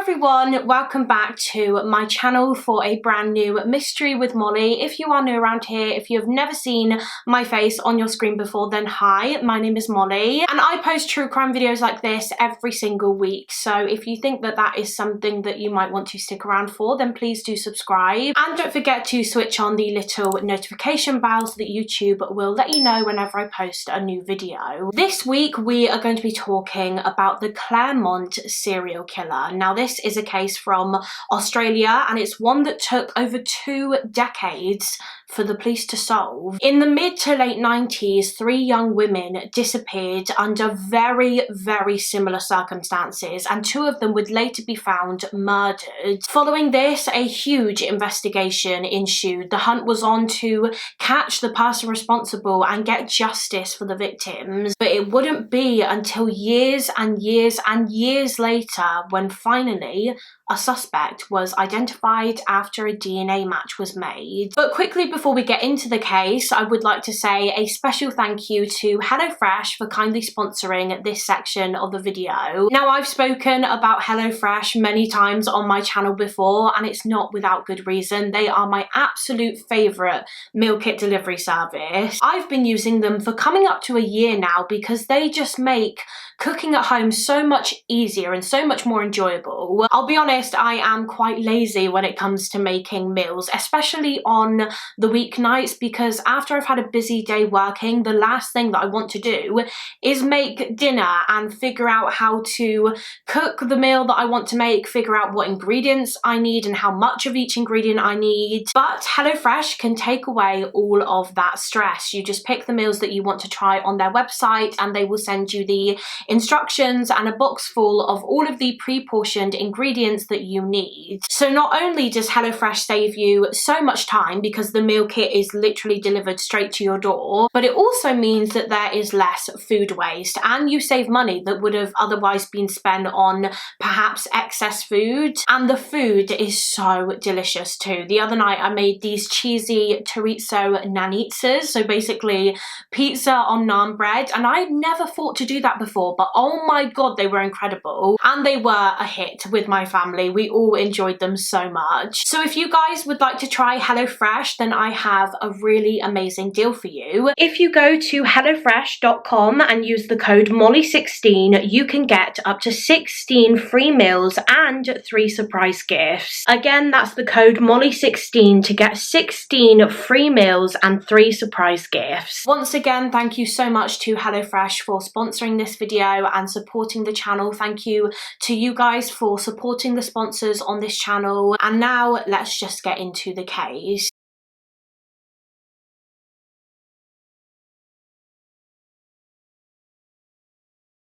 everyone, welcome back to my channel for a brand new mystery with Molly. If you are new around here, if you have never seen my face on your screen before, then hi, my name is Molly and I post true crime videos like this every single week. So if you think that that is something that you might want to stick around for, then please do subscribe and don't forget to switch on the little notification bell so that YouTube will let you know whenever I post a new video. This week we are going to be talking about the Claremont serial killer. Now this is a case from Australia and it's one that took over 2 decades for the police to solve. In the mid to late 90s, 3 young women disappeared under very, very similar circumstances and 2 of them would later be found murdered. Following this, a huge investigation ensued. The hunt was on to catch the person responsible and get justice for the victims. But it wouldn't be until years and years and years later when finally a suspect was identified after a DNA match was made. But quickly before we get into the case, I would like to say a special thank you to HelloFresh for kindly sponsoring this section of the video. Now I've spoken about HelloFresh many times on my channel before and it's not without good reason. They are my absolute favourite meal kit delivery service. I've been using them for coming up to a year now because they just make cooking at home so much easier and so much more enjoyable. I'll be honest, I am quite lazy when it comes to making meals, especially on the weeknights, because after I've had a busy day working, the last thing that I want to do is make dinner and figure out how to cook the meal that I want to make, figure out what ingredients I need and how much of each ingredient I need. But HelloFresh can take away all of that stress. You just pick the meals that you want to try on their website and they will send you the instructions and a box full of all of the pre-portioned ingredients that you need. So not only does HelloFresh save you so much time because the meal kit is literally delivered straight to your door, but it also means that there is less food waste and you save money that would have otherwise been spent on perhaps excess food. And the food is so delicious too. The other night I made these cheesy chorizo nanitzas, so basically pizza on naan bread, and I'd never thought to do that before, but oh my god, they were incredible and they were a hit with my family. We all enjoyed them so much. So if you guys would like to try HelloFresh, then I have a really amazing deal for you. If you go to hellofresh.com and use the code MOLLY16, you can get up to 16 free meals and 3 surprise gifts. Again, that's the code MOLLY16 to get 16 free meals and 3 surprise gifts. Once again, thank you so much to HelloFresh for sponsoring this video and supporting the channel. Thank you to you guys for supporting the sponsors on this channel. And now let's just get into the case.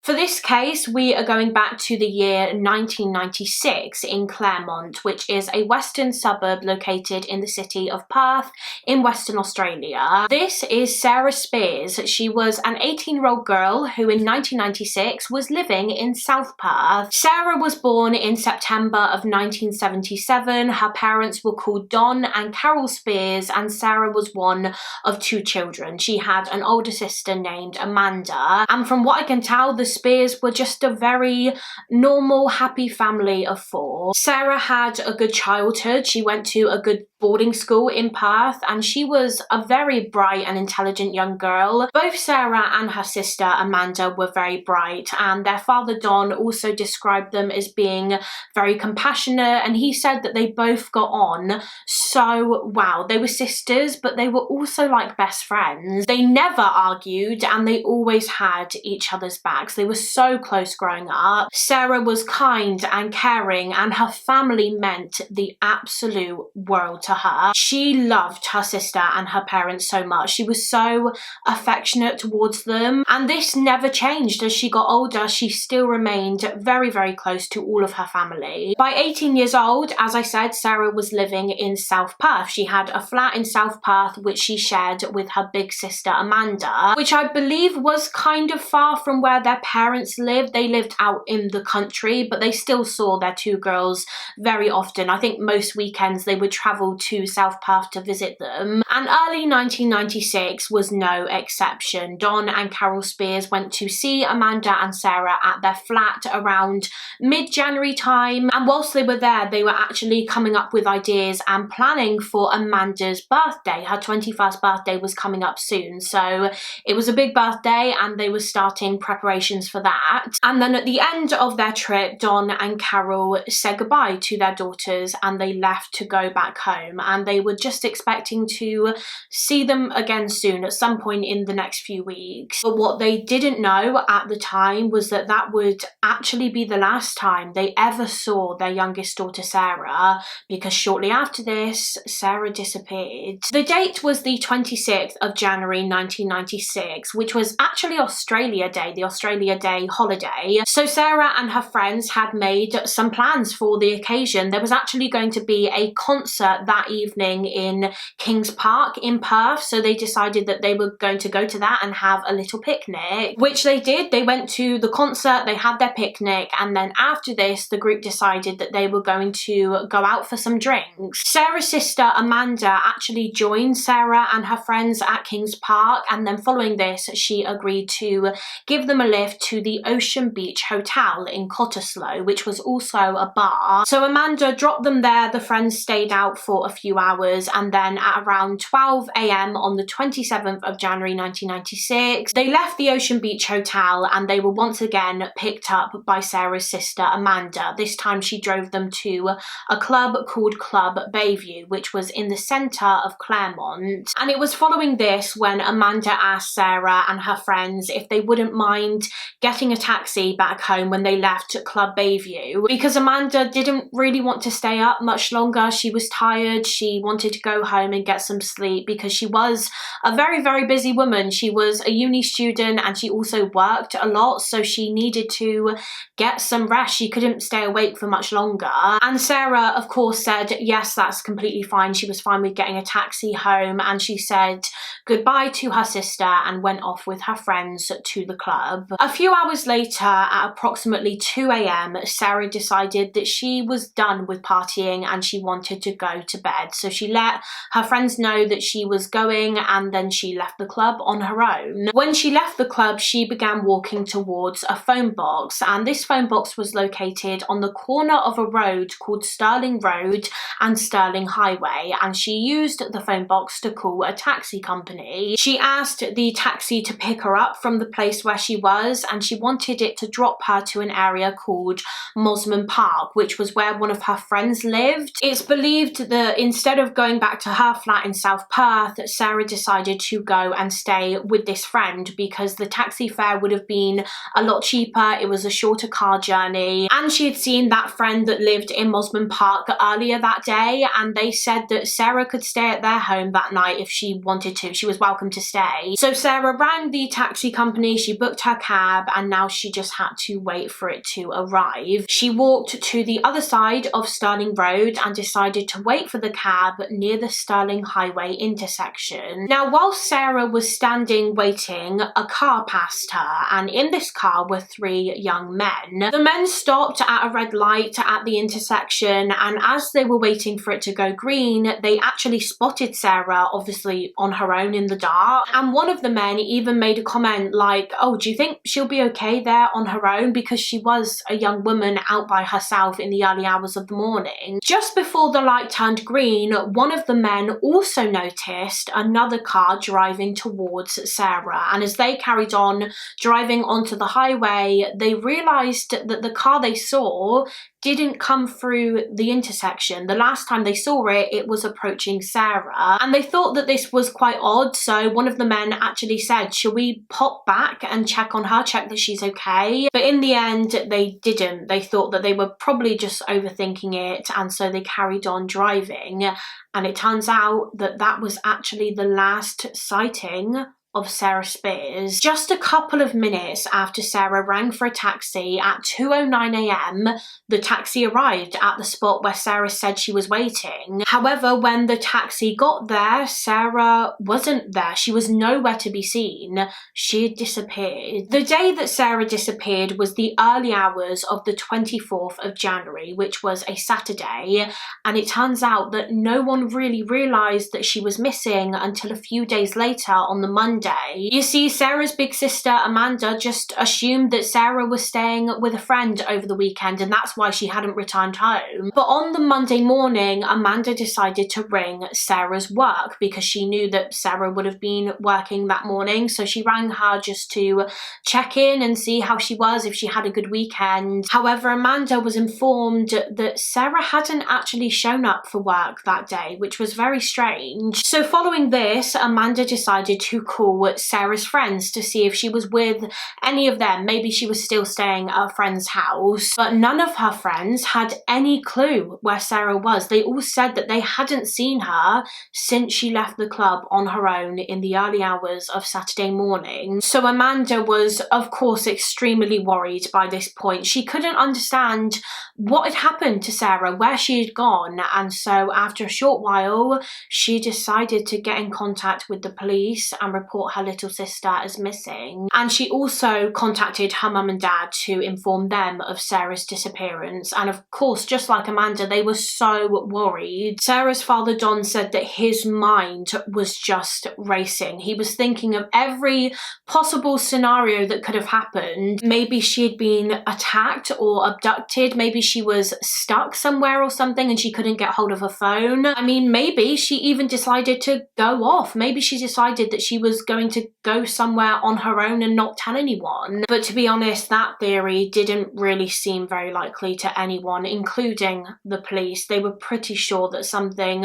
For this case, we are going back to the year 1996 in Claremont, which is a western suburb located in the city of Perth in Western Australia. This is Sarah Spears. She was an 18-year-old girl who in 1996 was living in South Perth. Sarah was born in September of 1977. Her parents were called Don and Carol Spears and Sarah was one of 2 children. She had an older sister named Amanda, and from what I can tell, the Spears were just a very normal, happy family of 4. Sarah had a good childhood. She went to a good boarding school in Perth and she was a very bright and intelligent young girl. Both Sarah and her sister Amanda were very bright and their father Don also described them as being very compassionate, and he said that they both got on so well. They were sisters but they were also like best friends. They never argued and they always had each other's backs. They were so close growing up. Sarah was kind and caring and her family meant the absolute world to her. She loved her sister and her parents so much. She was so affectionate towards them and this never changed. As she got older, she still remained very, very close to all of her family. By 18 years old, as I said, Sarah was living in South Perth. She had a flat in South Perth which she shared with her big sister Amanda, which I believe was kind of far from where their parents lived. They lived out in the country, but they still saw their 2 girls very often. I think most weekends they would travel to South Perth to visit them. And early 1996 was no exception. Don and Carol Spears went to see Amanda and Sarah at their flat around mid-January time, and whilst they were there, they were actually coming up with ideas and planning for Amanda's birthday. Her 21st birthday was coming up soon, so it was a big birthday and they were starting preparations for that. And then at the end of their trip, Don and Carol said goodbye to their daughters and they left to go back home, and they were just expecting to see them again soon at some point in the next few weeks. But what they didn't know at the time was that that would actually be the last time they ever saw their youngest daughter Sarah, because shortly after this, Sarah disappeared. The date was the 26th of January 1996, which was actually Australia Day, the Australia Day holiday. So Sarah and her friends had made some plans for the occasion. There was actually going to be a concert that evening in Kings Park in Perth, so they decided that they were going to go to that and have a little picnic, which they did. They went to the concert, they had their picnic, and then after this, the group decided that they were going to go out for some drinks. Sarah's sister Amanda actually joined Sarah and her friends at Kings Park, and then following this, she agreed to give them a lift to the Ocean Beach Hotel in Cottesloe, which was also a bar. So Amanda dropped them there, the friends stayed out for a few hours, and then at around 12 AM on the 27th of January 1996, they left the Ocean Beach Hotel and they were once again picked up by Sarah's sister Amanda. This time she drove them to a club called Club Bayview, which was in the centre of Claremont. And it was following this when Amanda asked Sarah and her friends if they wouldn't mind getting a taxi back home when they left Club Bayview, because Amanda didn't really want to stay up much longer. She was tired, she wanted to go home and get some sleep because she was a very, very busy woman. She was a uni student and she also worked a lot, so she needed to get some rest. She couldn't stay awake for much longer. And Sarah, of course, said yes, that's completely fine. She was fine with getting a taxi home, and she said goodbye to her sister and went off with her friends to the club. A few hours later, at approximately 2 AM, Sarah decided that she was done with partying and she wanted to go to bed. So she let her friends know that she was going, and then she left the club on her own. When she left the club, she began walking towards a phone box, and this phone box was located on the corner of a road called Stirling Road and Stirling Highway, and she used the phone box to call a taxi company. She asked the taxi to pick her up from the place where she was, and she wanted it to drop her to an area called Mosman Park, which was where one of her friends lived. It's believed that instead of going back to her flat in South Perth, Sarah decided to go and stay with this friend because the taxi fare would have been a lot cheaper. It was a shorter car journey, and she had seen that friend that lived in Mosman Park earlier that day, and they said that Sarah could stay at their home that night if she wanted to. She was welcome to stay. So Sarah rang the taxi company, she booked her cab, and now she just had to wait for it to arrive. She walked to the other side of Stirling Road and decided to wait for the cab near the Stirling Highway intersection. Now, whilst Sarah was standing waiting, a car passed her, and in this car were 3 young men. The men stopped at a red light at the intersection, and as they were waiting for it to go green, they actually spotted Sarah, obviously on her own in the dark, and one of the men even made a comment like, oh, do you think she'll be okay there on her own? Because she was a young woman out by herself in the early hours of the morning. Just before the light turned green, one of the men also noticed another car driving towards Sarah, and as they carried on driving onto the highway, they realised that the car they saw didn't come through the intersection. The last time they saw it, it was approaching Sarah, and they thought that this was quite odd, so one of the men actually said, shall we pop back and check on her, check that she's okay? But in the end, they didn't. They thought that they were probably just overthinking it, and so they carried on driving, and it turns out that that was actually the last sighting of Sarah Spears. Just a couple of minutes after Sarah rang for a taxi at 2:09 a.m, the taxi arrived at the spot where Sarah said she was waiting. However, when the taxi got there, Sarah wasn't there. She was nowhere to be seen. She had disappeared. The day that Sarah disappeared was the early hours of the 24th of January, which was a Saturday, and it turns out that no one really realised that she was missing until a few days later on the Monday. You see, Sarah's big sister Amanda just assumed that Sarah was staying with a friend over the weekend, and that's why she hadn't returned home. But on the Monday morning, Amanda decided to ring Sarah's work because she knew that Sarah would have been working that morning, so she rang her just to check in and see how she was, if she had a good weekend. However, Amanda was informed that Sarah hadn't actually shown up for work that day, which was very strange. So following this, Amanda decided to call Sarah's friends to see if she was with any of them. Maybe she was still staying at a friend's house. But none of her friends had any clue where Sarah was. They all said that they hadn't seen her since she left the club on her own in the early hours of Saturday morning. So Amanda was, of course, extremely worried by this point. She couldn't understand what had happened to Sarah, where she had gone, and so after a short while, she decided to get in contact with the police and report her little sister as missing. And she also contacted her mum and dad to inform them of Sarah's disappearance. And of course, just like Amanda, they were so worried. Sarah's father, Don, said that his mind was just racing. He was thinking of every possible scenario that could have happened. Maybe she had been attacked or abducted. Maybe she was stuck somewhere or something and she couldn't get hold of her phone. I mean, maybe she even decided to go off. Maybe she decided that she was going to go somewhere on her own and not tell anyone. But to be honest, that theory didn't really seem very likely to anyone, including the police. They were pretty sure that something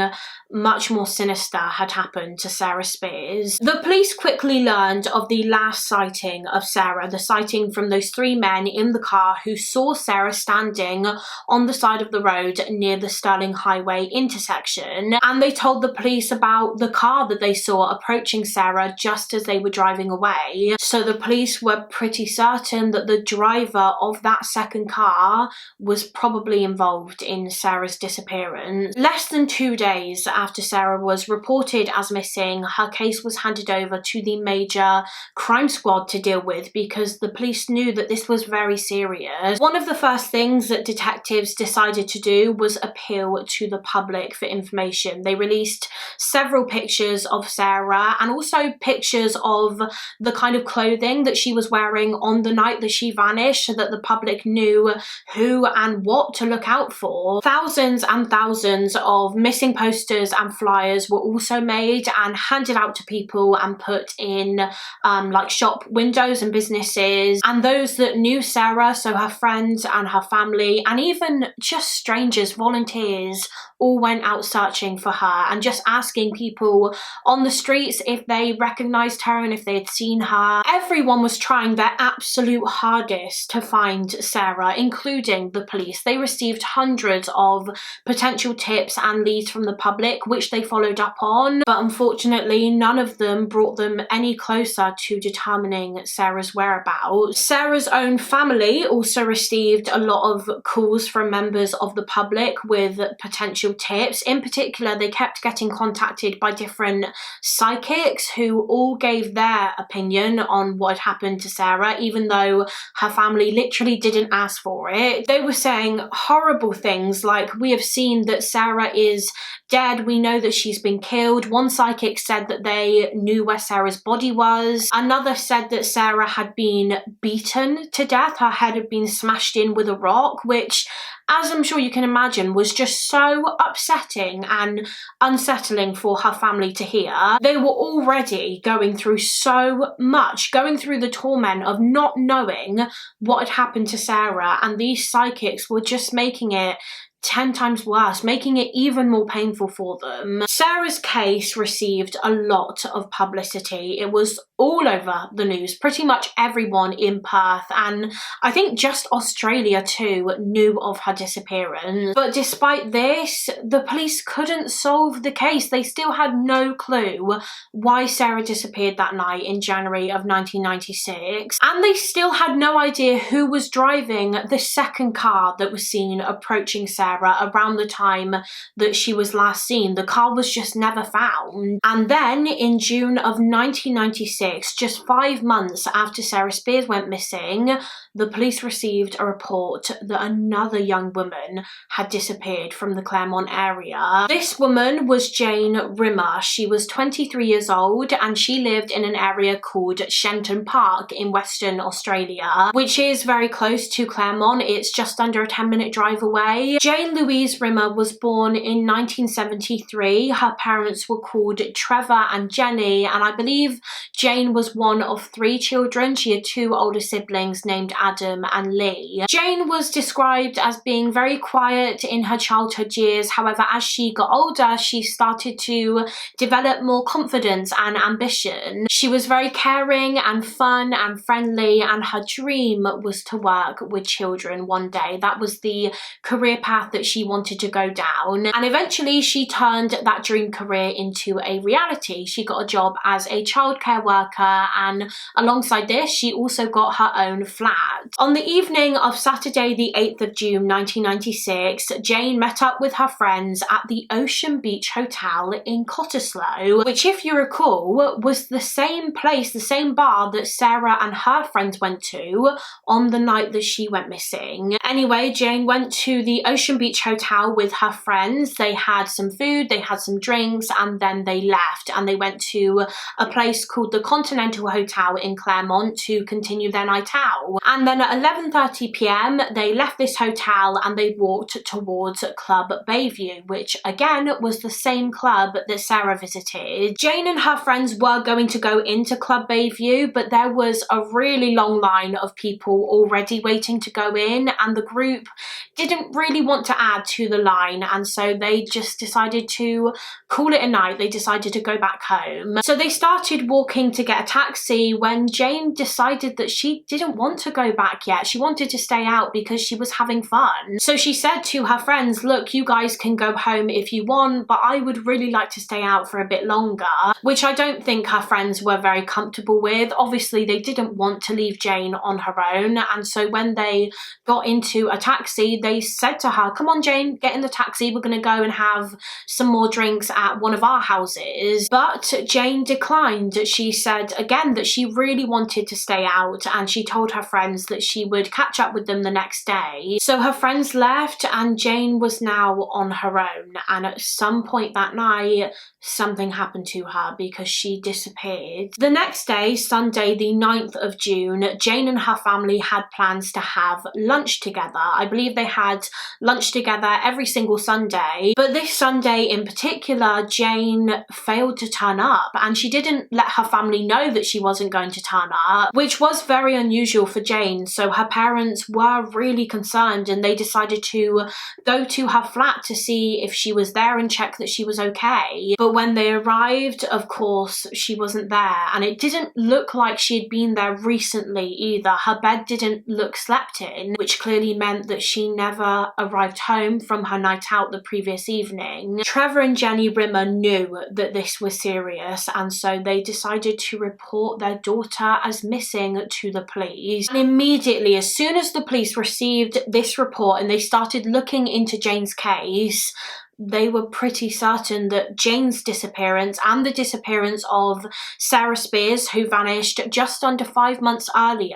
much more sinister had happened to Sarah Spears. The police quickly learned of the last sighting of Sarah, the sighting from those three men in the car who saw Sarah standing on the side of the road near the Sterling Highway intersection, and they told the police about the car that they saw approaching Sarah just as they were driving away. So the police were pretty certain that the driver of that second car was probably involved in Sarah's disappearance. Less than 2 days after Sarah was reported as missing, her case was handed over to the major crime squad to deal with because the police knew that this was very serious. One of the first things that detectives decided to do was appeal to the public for information. They released several pictures of Sarah and also pictures of the kind of clothing that she was wearing on the night that she vanished so that the public knew who and what to look out for. Thousands and thousands of missing posters and flyers were also made and handed out to people and put in like shop windows and businesses, and those that knew Sarah, so her friends and her family and even just strangers, volunteers, all went out searching for her and just asking people on the streets if they recognised her and if they had seen her. Everyone was trying their absolute hardest to find Sarah, including the police. They received hundreds of potential tips and leads from the public, which they followed up on, but unfortunately none of them brought them any closer to determining Sarah's whereabouts. Sarah's own family also received a lot of calls from members of the public with potential tips. In particular, they kept getting contacted by different psychics who all gave their opinion on what had happened to Sarah, even though her family literally didn't ask for it. They were saying horrible things like, "We have seen that Sarah is dead, we know that she's been killed." One psychic said that they knew where Sarah's body was. Another said that Sarah had been beaten to death. Her head had been smashed in with a rock, which, as I'm sure you can imagine, was just so upsetting and unsettling for her family to hear. They were already going through so much, going through the torment of not knowing what had happened to Sarah, and these psychics were just making it 10 times worse, making it even more painful for them. Sarah's case received a lot of publicity. It was all over the news. Pretty much everyone in Perth, and I think just Australia too, knew of her disappearance. But despite this, the police couldn't solve the case. They still had no clue why Sarah disappeared that night in January of 1996. And they still had no idea who was driving the second car that was seen approaching Sarah around the time that she was last seen. The car was just never found. And then in June of 1996, just 5 months after Sarah Spiers went missing, the police received a report that another young woman had disappeared from the Claremont area. This woman was Jane Rimmer. She was 23 years old and she lived in an area called Shenton Park in Western Australia, which is very close to Claremont. It's just under a 10-minute drive away. Jane Louise Rimmer was born in 1973. Her parents were called Trevor and Jenny, and I believe Jane was one of 3 children. She had 2 older siblings named Adam and Lee. Jane was described as being very quiet in her childhood years. However, as she got older, she started to develop more confidence and ambition. She was very caring and fun and friendly, and her dream was to work with children one day. That was the career path that she wanted to go down, and eventually she turned that dream career into a reality. She got a job as a childcare worker, and alongside this she also got her own flat. On the evening of Saturday the 8th of June 1996, Jane met up with her friends at the Ocean Beach Hotel in Cottesloe, which, if you recall, was the same place, the same bar that Sarah and her friends went to on the night that she went missing. Anyway, Jane went to the Ocean Beach Hotel with her friends. They had some food, they had some drinks, and then they left and they went to a place called the Continental Hotel in Claremont to continue their night out. And then at 11:30 p.m. they left this hotel and they walked towards Club Bayview, which again was the same club that Sarah visited. Jane and her friends were going to go into Club Bayview, but there was a really long line of people already waiting to go in, and the group didn't really want to add to the line, and so they just decided to call it a night. They decided to go back home. So they started walking to get a taxi when Jane decided that she didn't want to go back yet. She wanted to stay out because she was having fun. So she said to her friends, look, you guys can go home if you want, but I would really like to stay out for a bit longer, which I don't think her friends were very comfortable with. Obviously they didn't want to leave Jane on her own, and so when they got into a taxi, they said to her, come on Jane, get in the taxi, we're going to go and have some more drinks at one of our houses. But Jane declined. She said again that she really wanted to stay out, and she told her friends that she would catch up with them the next day. So her friends left and Jane was now on her own, and at some point that night something happened to her because she disappeared. The next day, Sunday the 9th of June, Jane and her family had plans to have lunch together. I believe they had lunch together every single Sunday, but this Sunday in particular, Jane failed to turn up, and she didn't let her family know that she wasn't going to turn up, which was very unusual for Jane. So her parents were really concerned, and they decided to go to her flat to see if she was there and check that she was okay. But when they arrived, of course, she wasn't there, and it didn't look like she had been there recently either. Her bed didn't look slept in, which clearly meant that she never arrived home from her night out the previous evening. Trevor and Jenny Rimmer knew that this was serious, and so they decided to report their daughter as missing to the police. And immediately, as soon as the police received this report and they started looking into Jane's case, they were pretty certain that Jane's disappearance and the disappearance of Sarah Spiers, who vanished just under 5 months earlier,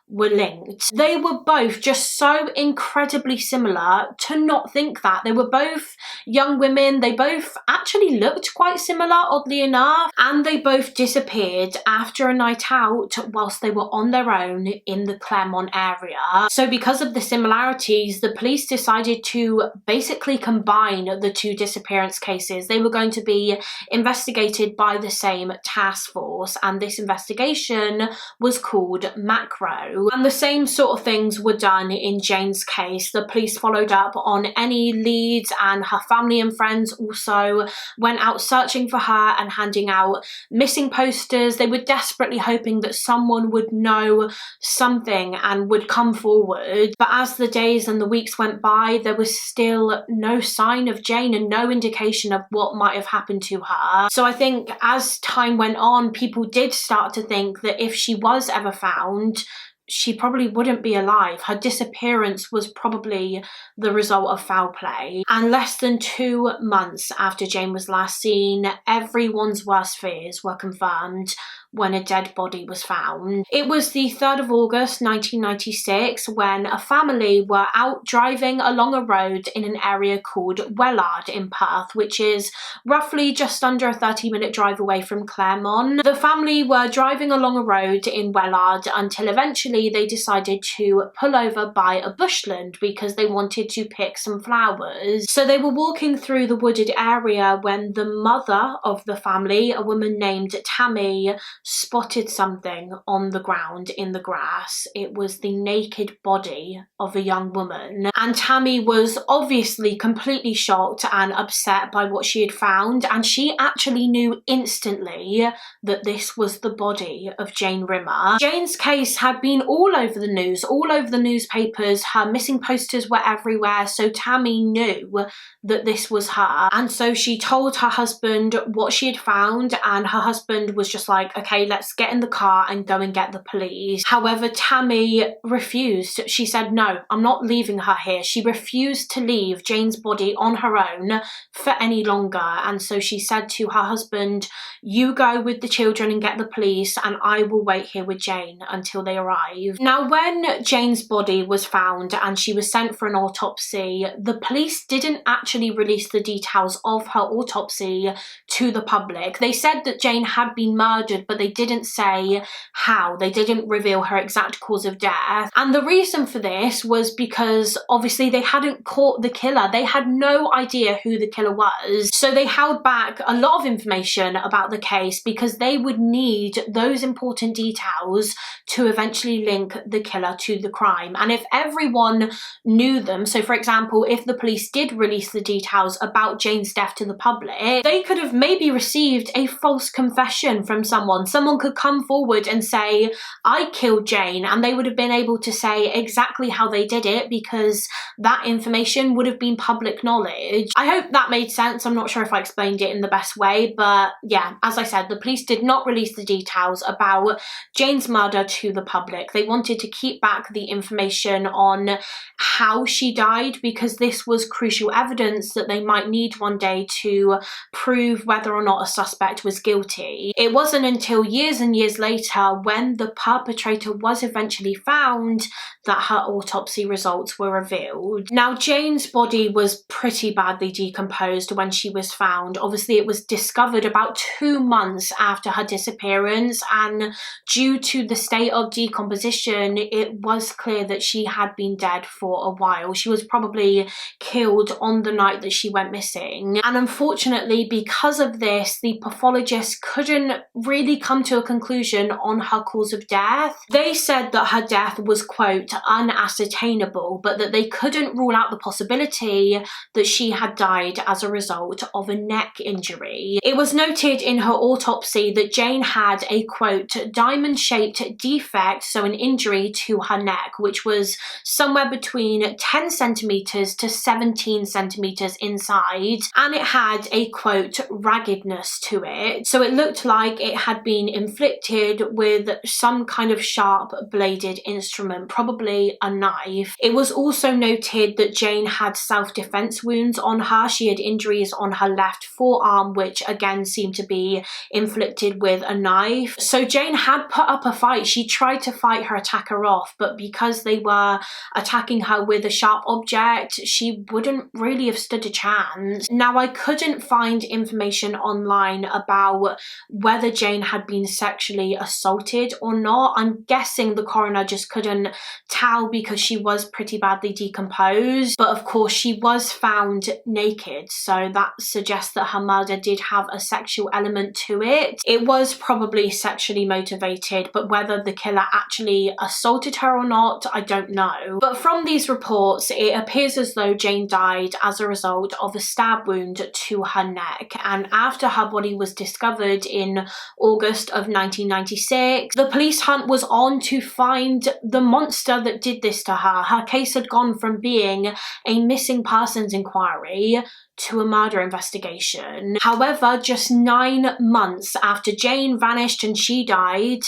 were linked. They were both just so incredibly similar to not think that. They were both young women. They both actually looked quite similar, oddly enough, and they both disappeared after a night out whilst they were on their own in the Claremont area. So because of the similarities, the police decided to basically combine the 2 disappearance cases. They were going to be investigated by the same task force, and this investigation was called Macro. do. And the same sort of things were done in Jane's case. The police followed up on any leads, and her family and friends also went out searching for her and handing out missing posters. They were desperately hoping that someone would know something and would come forward. But as the days and the weeks went by, there was still no sign of Jane and no indication of what might have happened to her. So I think as time went on, people did start to think that if she was ever found, she probably wouldn't be alive. Her disappearance was probably the result of foul play. And less than 2 months after Jane was last seen, everyone's worst fears were confirmed when a dead body was found. It was the 3rd of August 1996 when a family were out driving along a road in an area called Wellard in Perth, which is roughly just under a 30-minute drive away from Claremont. The family were driving along a road in Wellard until eventually they decided to pull over by a bushland because they wanted to pick some flowers. So they were walking through the wooded area when the mother of the family, a woman named Tammy, spotted something on the ground in the grass. It was the naked body of a young woman, and Tammy was obviously completely shocked and upset by what she had found, and she actually knew instantly that this was the body of Jane Rimmer. Jane's case had been all over the news, all over the newspapers. Her missing posters were everywhere, so Tammy knew that this was her, and so she told her husband what she had found, and her husband was just like, okay, let's get in the car and go and get the police. However, Tammy refused. She said, no, I'm not leaving her here. She refused to leave Jane's body on her own for any longer, and so she said to her husband, you go with the children and get the police, and I will wait here with Jane until they arrive. Now, when Jane's body was found and she was sent for an autopsy, the police didn't actually release the details of her autopsy to the public. They said that Jane had been murdered, but they didn't say how. They didn't reveal her exact cause of death. And the reason for this was because obviously they hadn't caught the killer. They had no idea who the killer was. So they held back a lot of information about the case because they would need those important details to eventually link the killer to the crime. And if everyone knew them, so for example, if the police did release the details about Jane's death to the public, they could have maybe received a false confession from someone. Someone could come forward and say, I killed Jane, and they would have been able to say exactly how they did it because that information would have been public knowledge. I hope that made sense. I'm not sure if I explained it in the best way, but yeah, as I said, the police did not release the details about Jane's murder to the public. They wanted to keep back the information on how she died because this was crucial evidence that they might need one day to prove whether or not a suspect was guilty. It wasn't until years and years later, when the perpetrator was eventually found, that her autopsy results were revealed. Now, Jane's body was pretty badly decomposed when she was found. Obviously, it was discovered about 2 months after her disappearance, and due to the state of decomposition, it was clear that she had been dead for a while. She was probably killed on the night that she went missing. And unfortunately, because of this, the pathologist couldn't really come to a conclusion on her cause of death. They said that her death was, quote, unascertainable, but that they couldn't rule out the possibility that she had died as a result of a neck injury. It was noted in her autopsy that Jane had a, quote, diamond-shaped defect, so an injury to her neck, which was somewhere between 10 centimetres to 17 centimetres inside, and it had a, quote, raggedness to it. So it looked like it had been inflicted with some kind of sharp bladed instrument, probably a knife. It was also noted that Jane had self-defense wounds on her. She had injuries on her left forearm, which again seemed to be inflicted with a knife. So Jane had put up a fight. She tried to fight her attacker off, but because they were attacking her with a sharp object, she wouldn't really have stood a chance. Now, I couldn't find information online about whether Jane had been sexually assaulted or not. I'm guessing the coroner just couldn't tell because she was pretty badly decomposed, but of course she was found naked, so that suggests that her murder did have a sexual element to it. It was probably sexually motivated, but whether the killer actually assaulted her or not, I don't know. But from these reports, it appears as though Jane died as a result of a stab wound to her neck, and after her body was discovered in August of 1996, the police hunt was on to find the monster that did this to her. Her case had gone from being a missing persons inquiry to a murder investigation. However, just 9 months after Jane vanished and she died,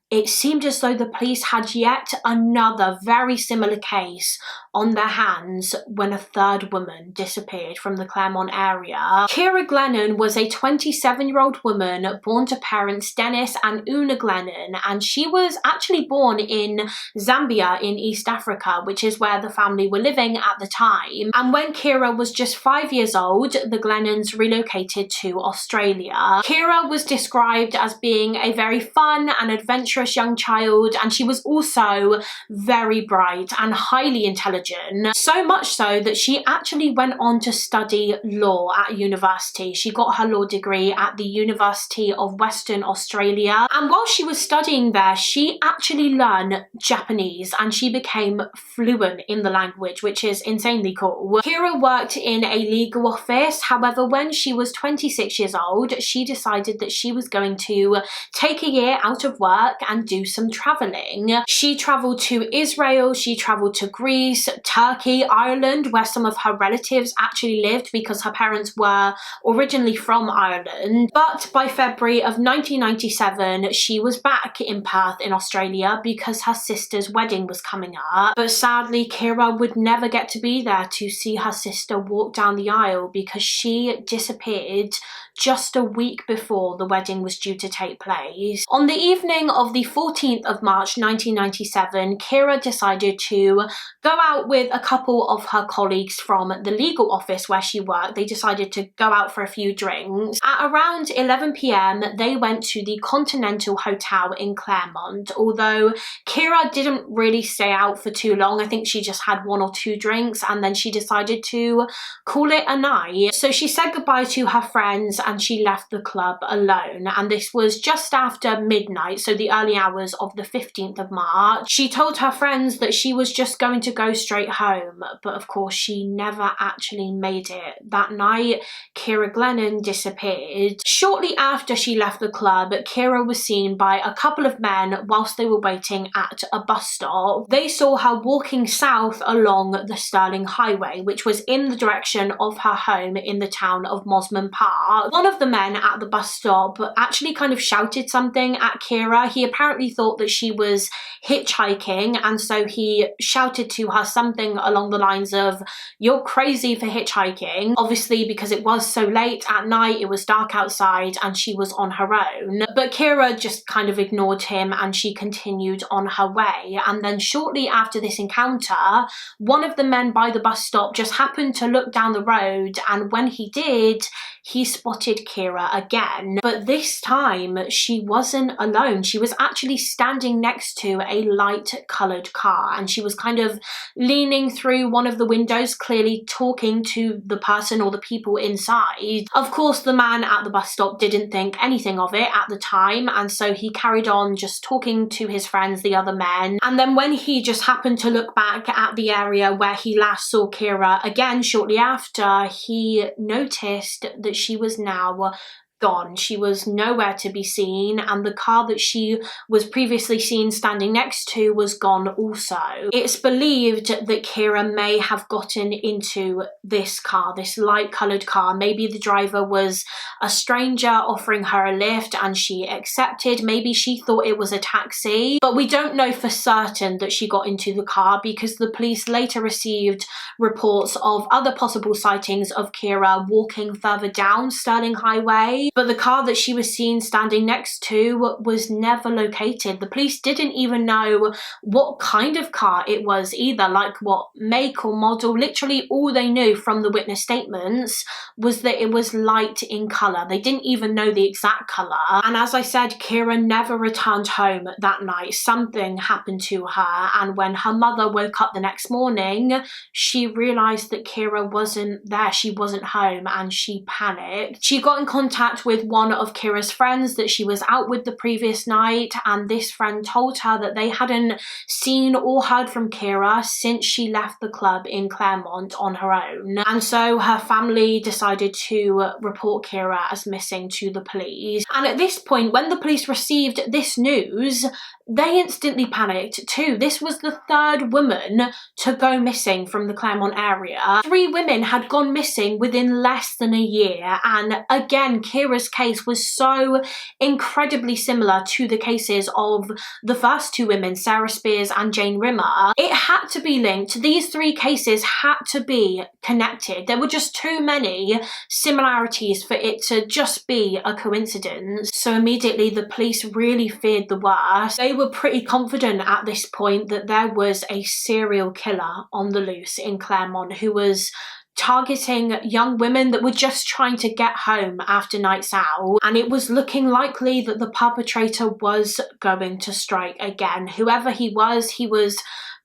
it seemed as though the police had yet another very similar case on their hands when a third woman disappeared from the Claremont area. Kyra Glennon was a 27-year-old woman born to parents Dennis and Una Glennon, and she was actually born in Zambia in East Africa, which is where the family were living at the time. And when Kyra was just 5 years old, the Glennons relocated to Australia. Kyra was described as being a very fun and adventurous young child, and she was also very bright and highly intelligent, so much so that she actually went on to study law at university. She got her law degree at the University of Western Australia, and while she was studying there, she actually learned Japanese and she became fluent in the language, which is insanely cool. Kyra worked in a legal office. However, when she was 26 years old, she decided that she was going to take a year out of work and do some traveling. She traveled to Israel, she traveled to Greece, Turkey, Ireland, where some of her relatives actually lived because her parents were originally from Ireland. But by February of 1997, she was back in Perth in Australia because her sister's wedding was coming up. But sadly, Kyra would never get to be there to see her sister walk down the aisle because she disappeared just a week before the wedding was due to take place. On the evening of the 14th of March 1997, Kyra decided to go out with a couple of her colleagues from the legal office where she worked. They decided to go out for a few drinks. At around 11 p.m, they went to the Continental Hotel in Claremont, although Kyra didn't really stay out for too long. I think she just had 1 or 2 drinks and then she decided to call it a night. So she said goodbye to her friends and she left the club alone, and this was just after midnight, so the early hours of the 15th of March. She told her friends that she was just going to go straight home, but of course she never actually made it. That night, Kyra Glennon disappeared. Shortly after she left the club, Kyra was seen by a couple of men whilst they were waiting at a bus stop. They saw her walking south along the Stirling Highway, which was in the direction of her home in the town of Mosman Park. One of the men at the bus stop actually kind of shouted something at Kyra. He apparently thought that she was hitchhiking, and so he shouted to her something along the lines of, "You're crazy for hitchhiking." Obviously, because it was so late at night, it was dark outside and she was on her own. But Kyra just kind of ignored him and she continued on her way. And then shortly after this encounter, one of the men by the bus stop just happened to look down the road, and when he did, he spotted Kyra again. But this time she wasn't alone. She was actually standing next to a light coloured car, and she was kind of leaning through one of the windows, clearly talking to the person or the people inside. Of course, the man at the bus stop didn't think anything of it at the time, and so he carried on just talking to his friends, the other men. And then when he just happened to look back at the area where he last saw Kyra again shortly after, he noticed that she was now gone. She was nowhere to be seen, and the car that she was previously seen standing next to was gone also. It's believed that Kyra may have gotten into this car, this light coloured car. Maybe the driver was a stranger offering her a lift and she accepted. Maybe she thought it was a taxi, but we don't know for certain that she got into the car because the police later received reports of other possible sightings of Kyra walking further down Stirling Highway. day, but the car that she was seen standing next to was never located. The police didn't even know what kind of car it was either, like what make or model. Literally all they knew from the witness statements was that it was light in colour. They didn't even know the exact colour. And as I said, Kyra never returned home that night. Something happened to her, and when her mother woke up the next morning, she realised that Kyra wasn't there. She wasn't home, and she panicked. She got in contact with one of Kyra's friends that she was out with the previous night, and this friend told her that they hadn't seen or heard from Kyra since she left the club in Claremont on her own. And so her family decided to report Kyra as missing to the police. And at this point, when the police received this news, they instantly panicked too. This was the third woman to go missing from the Claremont area. 3 women had gone missing within less than a year, and again, Kyra's case was so incredibly similar to the cases of the first 2 women, Sarah Spears and Jane Rimmer. It had to be linked. These 3 cases had to be connected. There were just too many similarities for it to just be a coincidence. So immediately the police really feared the worst. They were pretty confident at this point that there was a serial killer on the loose in Claremont who was targeting young women that were just trying to get home after nights out, and it was looking likely that the perpetrator was going to strike again. Whoever he was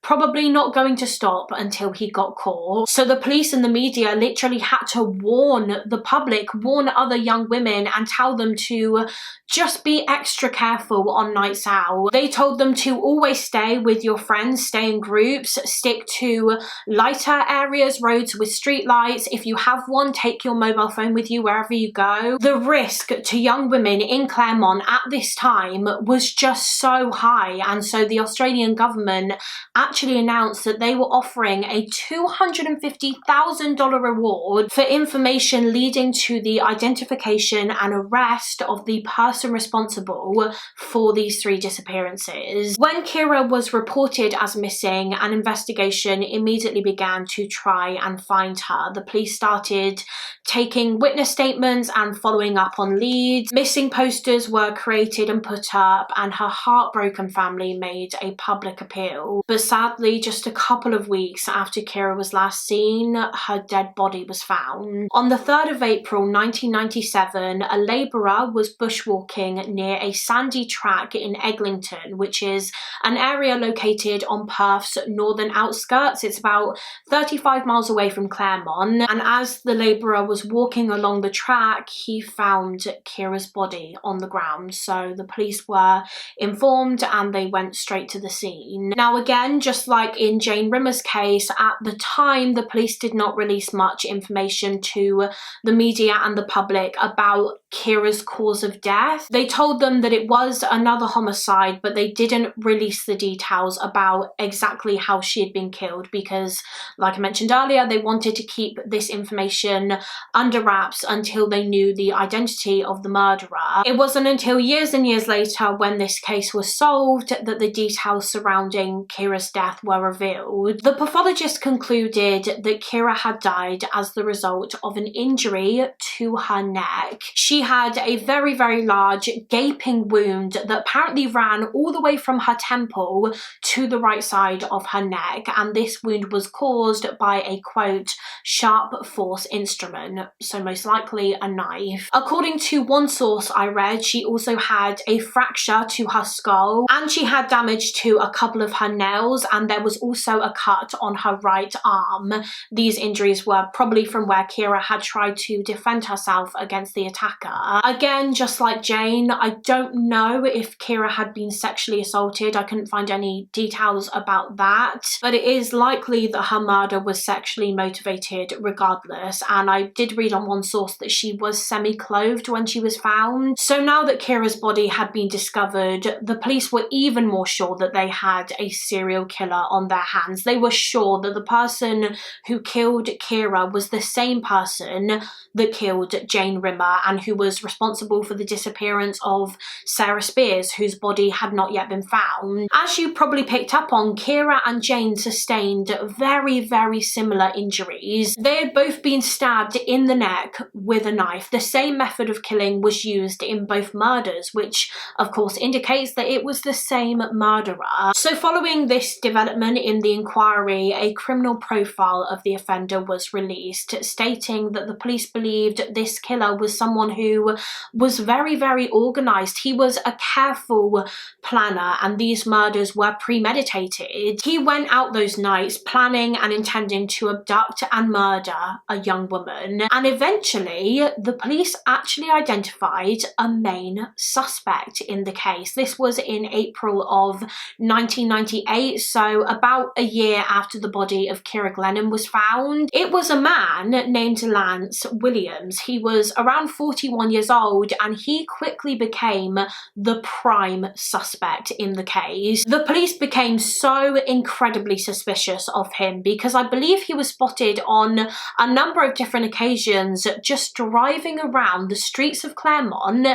probably not going to stop until he got caught. So the police and the media literally had to warn the public, warn other young women, and tell them to just be extra careful on nights out. They told them to always stay with your friends, stay in groups, stick to lighter areas, roads with street lights. If you have one, take your mobile phone with you wherever you go. The risk to young women in Claremont at this time was just so high, and so the Australian government actually announced that they were offering a $250,000 reward for information leading to the identification and arrest of the person responsible for these 3 disappearances. When Kyra was reported as missing, an investigation immediately began to try and find her. The police started taking witness statements and following up on leads. Missing posters were created and put up, and her heartbroken family made a public appeal. But sadly, just a couple of weeks after Kyra was last seen, her dead body was found. On the 3rd of April 1997, a labourer was bushwalking near a sandy track in Eglinton, which is an area located on Perth's northern outskirts. It's about 35 miles away from Claremont, and as the labourer was walking along the track, he found Kyra's body on the ground. So the police were informed and they went straight to the scene. Now again, just like in Jane Rimmer's case, at the time the police did not release much information to the media and the public about Kyra's cause of death. They told them that it was another homicide, but they didn't release the details about exactly how she had been killed because, like I mentioned earlier, they wanted to keep this information under wraps until they knew the identity of the murderer. It wasn't until years and years later, when this case was solved, that the details surrounding Kyra's death were revealed. The pathologist concluded that Kyra had died as the result of an injury to her neck. She had a very, very large gaping wound that apparently ran all the way from her temple to the right side of her neck, and this wound was caused by a, quote, sharp force instrument, so most likely a knife. According to one source I read, she also had a fracture to her skull, and she had damage to a couple of her nails, and there was also a cut on her right arm. These injuries were probably from where Kyra had tried to defend herself against the attacker. Again, just like Jane, I don't know if Kyra had been sexually assaulted. I couldn't find any details about that, but it is likely that her murder was sexually motivated regardless, and I did read on one source that she was semi-clothed when she was found. So now that Kyra's body had been discovered, the police were even more sure that they had a serial killer on their hands. They were sure that the person who killed Kyra was the same person that killed killed Jane Rimmer and who was responsible for the disappearance of Sarah Spears, whose body had not yet been found. As you probably picked up on, Kiera and Jane sustained very, very similar injuries. They had both been stabbed in the neck with a knife. The same method of killing was used in both murders, which of course indicates that it was the same murderer. So following this development in the inquiry, a criminal profile of the offender was released, stating that the police believed this killer was someone who was very, very organised. He was a careful planner and these murders were premeditated. He went out those nights planning and intending to abduct and murder a young woman, and eventually the police actually identified a main suspect in the case. This was in April of 1998, so about a year after the body of Kyra Glennon was found. It was a man named Lance Williams. He was around 41 years old and he quickly became the prime suspect in the case. The police became so incredibly suspicious of him because I believe he was spotted on a number of different occasions just driving around the streets of Claremont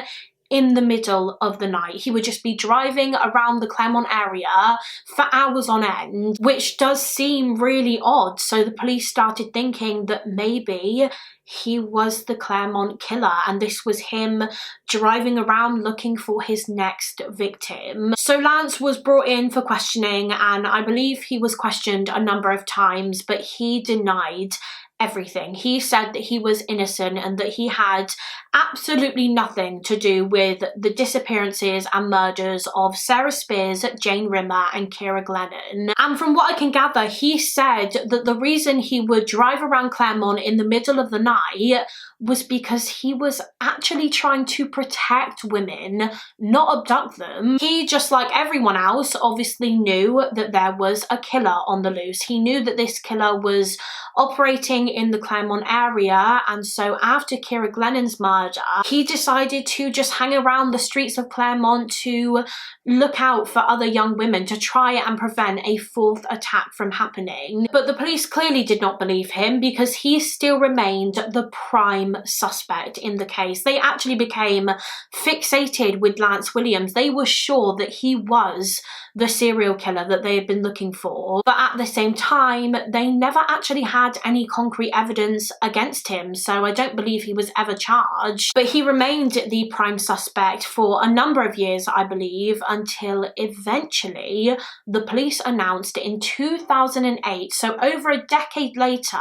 in the middle of the night. He would just be driving around the Claremont area for hours on end, which does seem really odd. So the police started thinking that maybe he was the Claremont killer and this was him driving around looking for his next victim. So Lance was brought in for questioning and I believe he was questioned a number of times, but he denied everything. He said that he was innocent and that he had absolutely nothing to do with the disappearances and murders of Sarah Spears, Jane Rimmer and Kiera Glennon. And from what I can gather, he said that the reason he would drive around Claremont in the middle of the night was because he was actually trying to protect women, not abduct them. He, just like everyone else, obviously knew that there was a killer on the loose. He knew that this killer was operating in the Claremont area, and so after Kyra Glennon's murder, he decided to just hang around the streets of Claremont to look out for other young women to try and prevent a fourth attack from happening. But the police clearly did not believe him because he still remained the prime suspect in the case. They actually became fixated with Lance Williams. They were sure that he was the serial killer that they had been looking for, but at the same time they never actually had any concrete evidence against him, so I don't believe he was ever charged. But he remained the prime suspect for a number of years, I believe, until eventually the police announced in 2008, so over a decade later,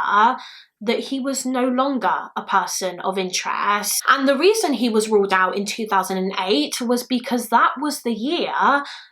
that he was no longer a person of interest. And the reason he was ruled out in 2008 was because that was the year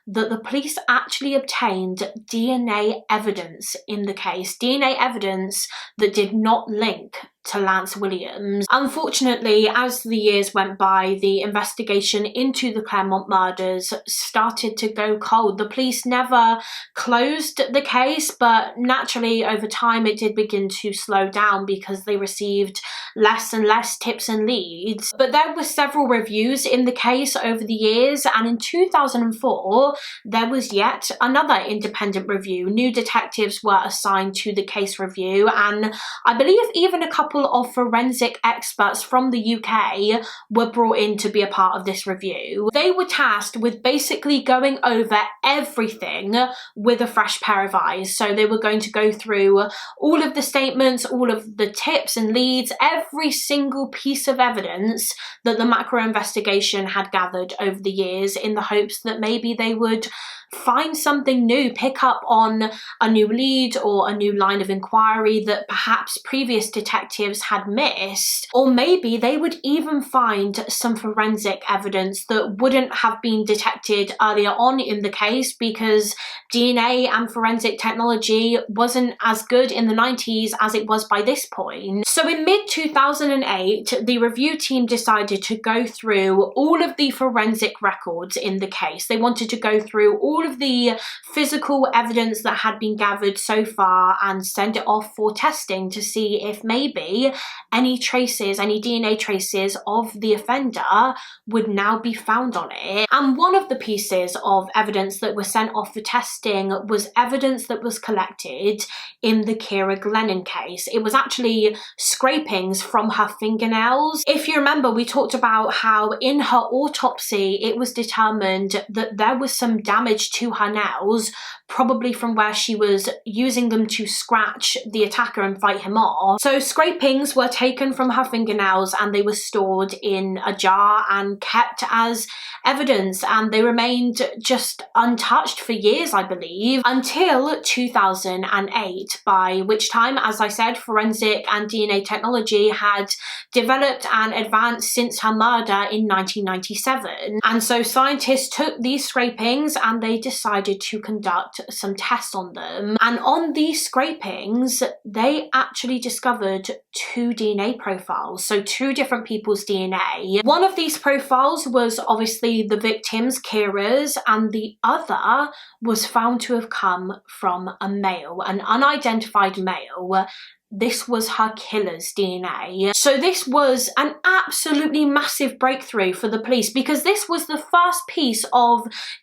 that the police actually obtained DNA evidence in the case. DNA evidence that did not link to Lance Williams. Unfortunately, as the years went by, the investigation into the Claremont murders started to go cold. The police never closed the case, but naturally over time it did begin to slow down because they received less and less tips and leads. But there were several reviews in the case over the years, and in 2004 there was yet another independent review. New detectives were assigned to the case review, and I believe even a couple of forensic experts from the UK were brought in to be a part of this review. They were tasked with basically going over everything with a fresh pair of eyes. So they were going to go through all of the statements, all of the tips and leads, every single piece of evidence that the macro investigation had gathered over the years, in the hopes that maybe they would find something new, pick up on a new lead or a new line of inquiry that perhaps previous detectives had missed, or maybe they would even find some forensic evidence that wouldn't have been detected earlier on in the case because DNA and forensic technology wasn't as good in the 90s as it was by this point. So in mid-2008, the review team decided to go through all of the forensic records in the case. They wanted to go through all of the physical evidence that had been gathered so far and send it off for testing to see if maybe any traces, any DNA traces of the offender would now be found on it. And one of the pieces of evidence that was sent off for testing was evidence that was collected in the Kiera Glennon case. It was actually scrapings scrapings from her fingernails. If you remember, we talked about how in her autopsy it was determined that there was some damage to her nails, probably from where she was using them to scratch the attacker and fight him off. So scrapings were taken from her fingernails and they were stored in a jar and kept as evidence, and they remained just untouched for years, I believe, until 2008, by which time, as I said, forensic and DNA technology had developed and advanced since her murder in 1997. And so scientists took these scrapings and they decided to conduct some tests on them. And on these scrapings, they actually discovered 2 DNA profiles, so 2 different people's DNA. One of these profiles was obviously the victim's, Kiera's, and the other was found to have come from a male, an unidentified male. This was her killer's DNA. So this was an absolutely massive breakthrough for the police, because this was the first piece of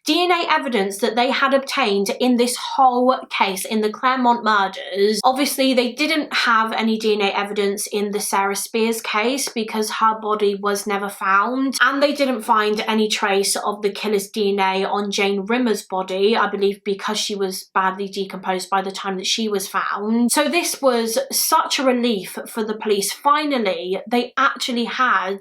DNA evidence that they had obtained in this whole case, in the Claremont murders. Obviously, they didn't have any DNA evidence in the Sarah Spears case because her body was never found, and they didn't find any trace of the killer's DNA on Jane Rimmer's body, I believe because she was badly decomposed by the time that she was found. So this was such a relief for the police. Finally, they actually had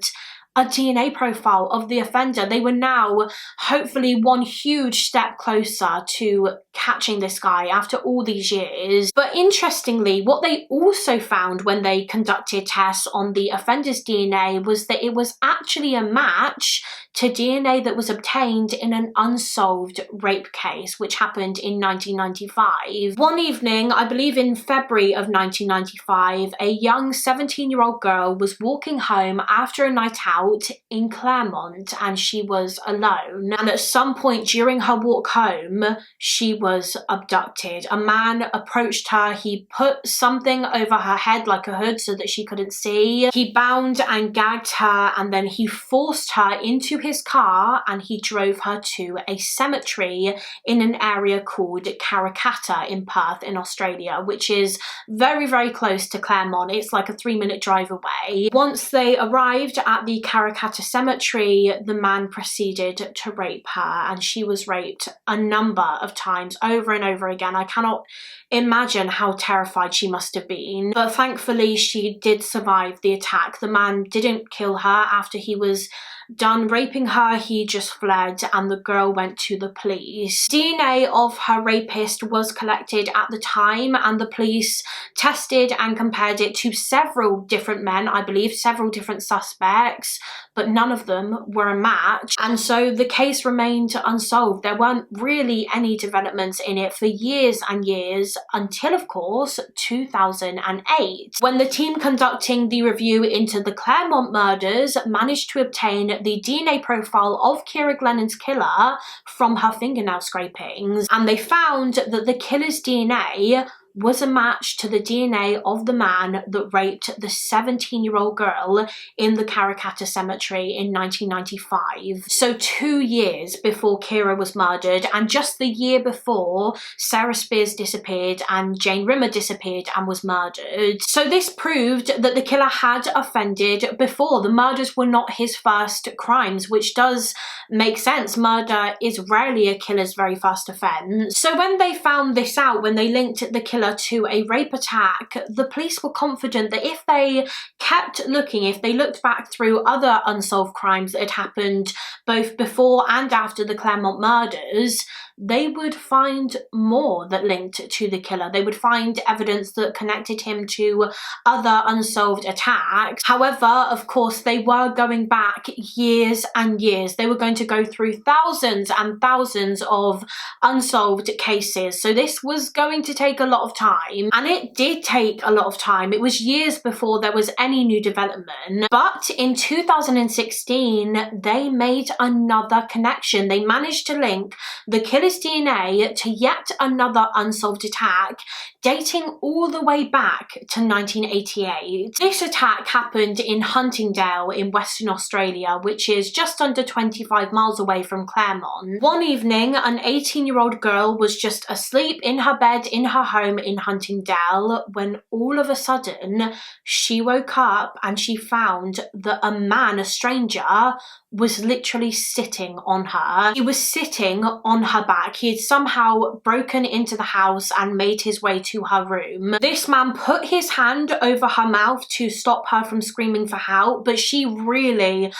a DNA profile of the offender. They were now hopefully one huge step closer to catching this guy after all these years. But interestingly, what they also found when they conducted tests on the offender's DNA was that it was actually a match to DNA that was obtained in an unsolved rape case, which happened in 1995. One evening, I believe in February of 1995, a young 17-year-old girl was walking home after a night out in Claremont, and she was alone. And at some point during her walk home, she was abducted. A man approached her. He put something over her head like a hood so that she couldn't see. He bound and gagged her, and then he forced her into his car and he drove her to a cemetery in an area called Kyra in Perth in Australia, which is very, very close to Claremont. It's like a 3-minute drive away. Once they arrived at the Kyra cemetery, the man proceeded to rape her, and she was raped a number of times over and over again. I cannot imagine how terrified she must have been, but thankfully she did survive the attack. The man didn't kill her after he was done raping her. He just fled, and the girl went to the police. DNA of her rapist was collected at the time, and the police tested and compared it to several different men, I believe several different suspects, but none of them were a match, and so the case remained unsolved. There weren't really any developments in it for years and years, until of course 2008, when the team conducting the review into the Claremont murders managed to obtain the DNA profile of Kiera Glennon's killer from her fingernail scrapings, and they found that the killer's DNA was a match to the DNA of the man that raped the 17-year-old girl in the Kyra cemetery in 1995. So 2 years before Kiera was murdered, and just the year before Sarah Spears disappeared and Jane Rimmer disappeared and was murdered. So this proved that the killer had offended before. The murders were not his first crimes, which does make sense. Murder is rarely a killer's very first offence. So when they found this out, when they linked the killer to a rape attack, the police were confident that if they kept looking, if they looked back through other unsolved crimes that had happened both before and after the Claremont murders, they would find more that linked to the killer. They would find evidence that connected him to other unsolved attacks. However, of course, they were going back years and years. They were going to go through thousands and thousands of unsolved cases. So this was going to take a lot of time, and it did take a lot of time. It was years before there was any new development. But in 2016, they made another connection. They managed to link the killer's DNA to yet another unsolved attack, dating all the way back to 1988. This attack happened in Huntingdale in Western Australia, which is just under 25 miles away from Claremont. One evening, an 18-year-old girl was just asleep in her bed in her home in Huntingdale when all of a sudden she woke up and she found that a man, a stranger, was literally sitting on her. He was sitting on her back. He had somehow broken into the house and made his way to her room. This man put his hand over her mouth to stop her from screaming for help, but she really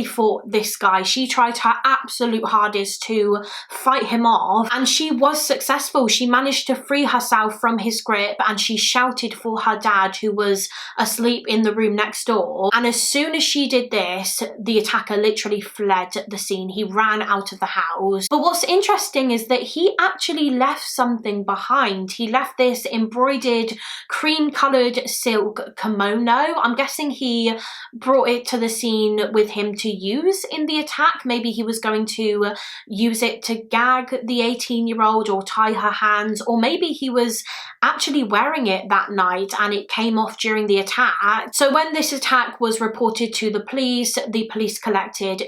fought this guy. She tried her absolute hardest to fight him off, and she was successful. She managed to free herself from his grip, and she shouted for her dad, who was asleep in the room next door. And as soon as she did this, the attacker literally fled the scene. He ran out of the house. But what's interesting is that he actually left something behind. He left this embroidered cream-coloured silk kimono. I'm guessing he brought it to the scene with him to use in the attack. Maybe he was going to use it to gag the 18-year-old or tie her hands, or maybe he was actually wearing it that night and it came off during the attack. So when this attack was reported to the police collected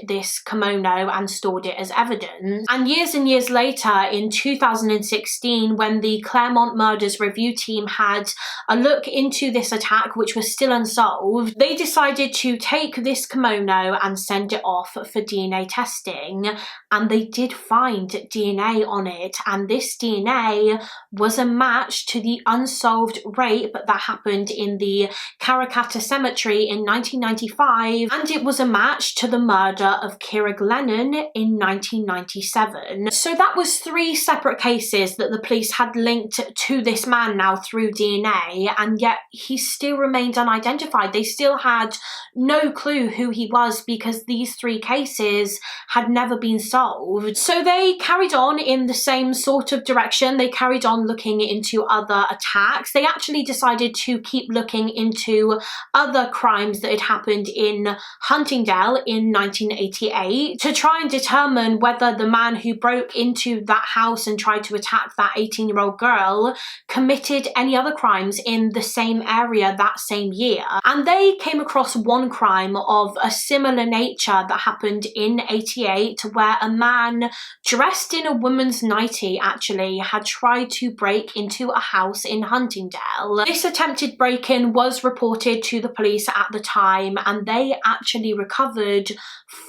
this kimono and stored it as evidence. And years later, in 2016, when the Claremont Murders Review team had a look into this attack, which was still unsolved, they decided to take this kimono and send it off for DNA testing. And they did find DNA on it, and this DNA was a match to the unsolved rape that happened in the Karrakatta Cemetery in 1995, and it was a match to the murder of Kiera Glennon in 1997. So that was 3 separate cases that the police had linked to this man now through DNA, and yet he still remained unidentified. They still had no clue who he was because these 3 cases had never been solved. So they carried on in the same sort of direction. They carried on looking into other attacks. They actually decided to keep looking into other crimes that had happened in Huntingdale in 1988 to try and determine whether the man who broke into that house and tried to attack that 18-year-old girl committed any other crimes in the same area that same year. And they came across one crime of a similar nature that happened in 88, where a man dressed in a woman's nightie actually had tried to break into a house in Huntingdale. This attempted break-in was reported to the police at the time, and they actually recovered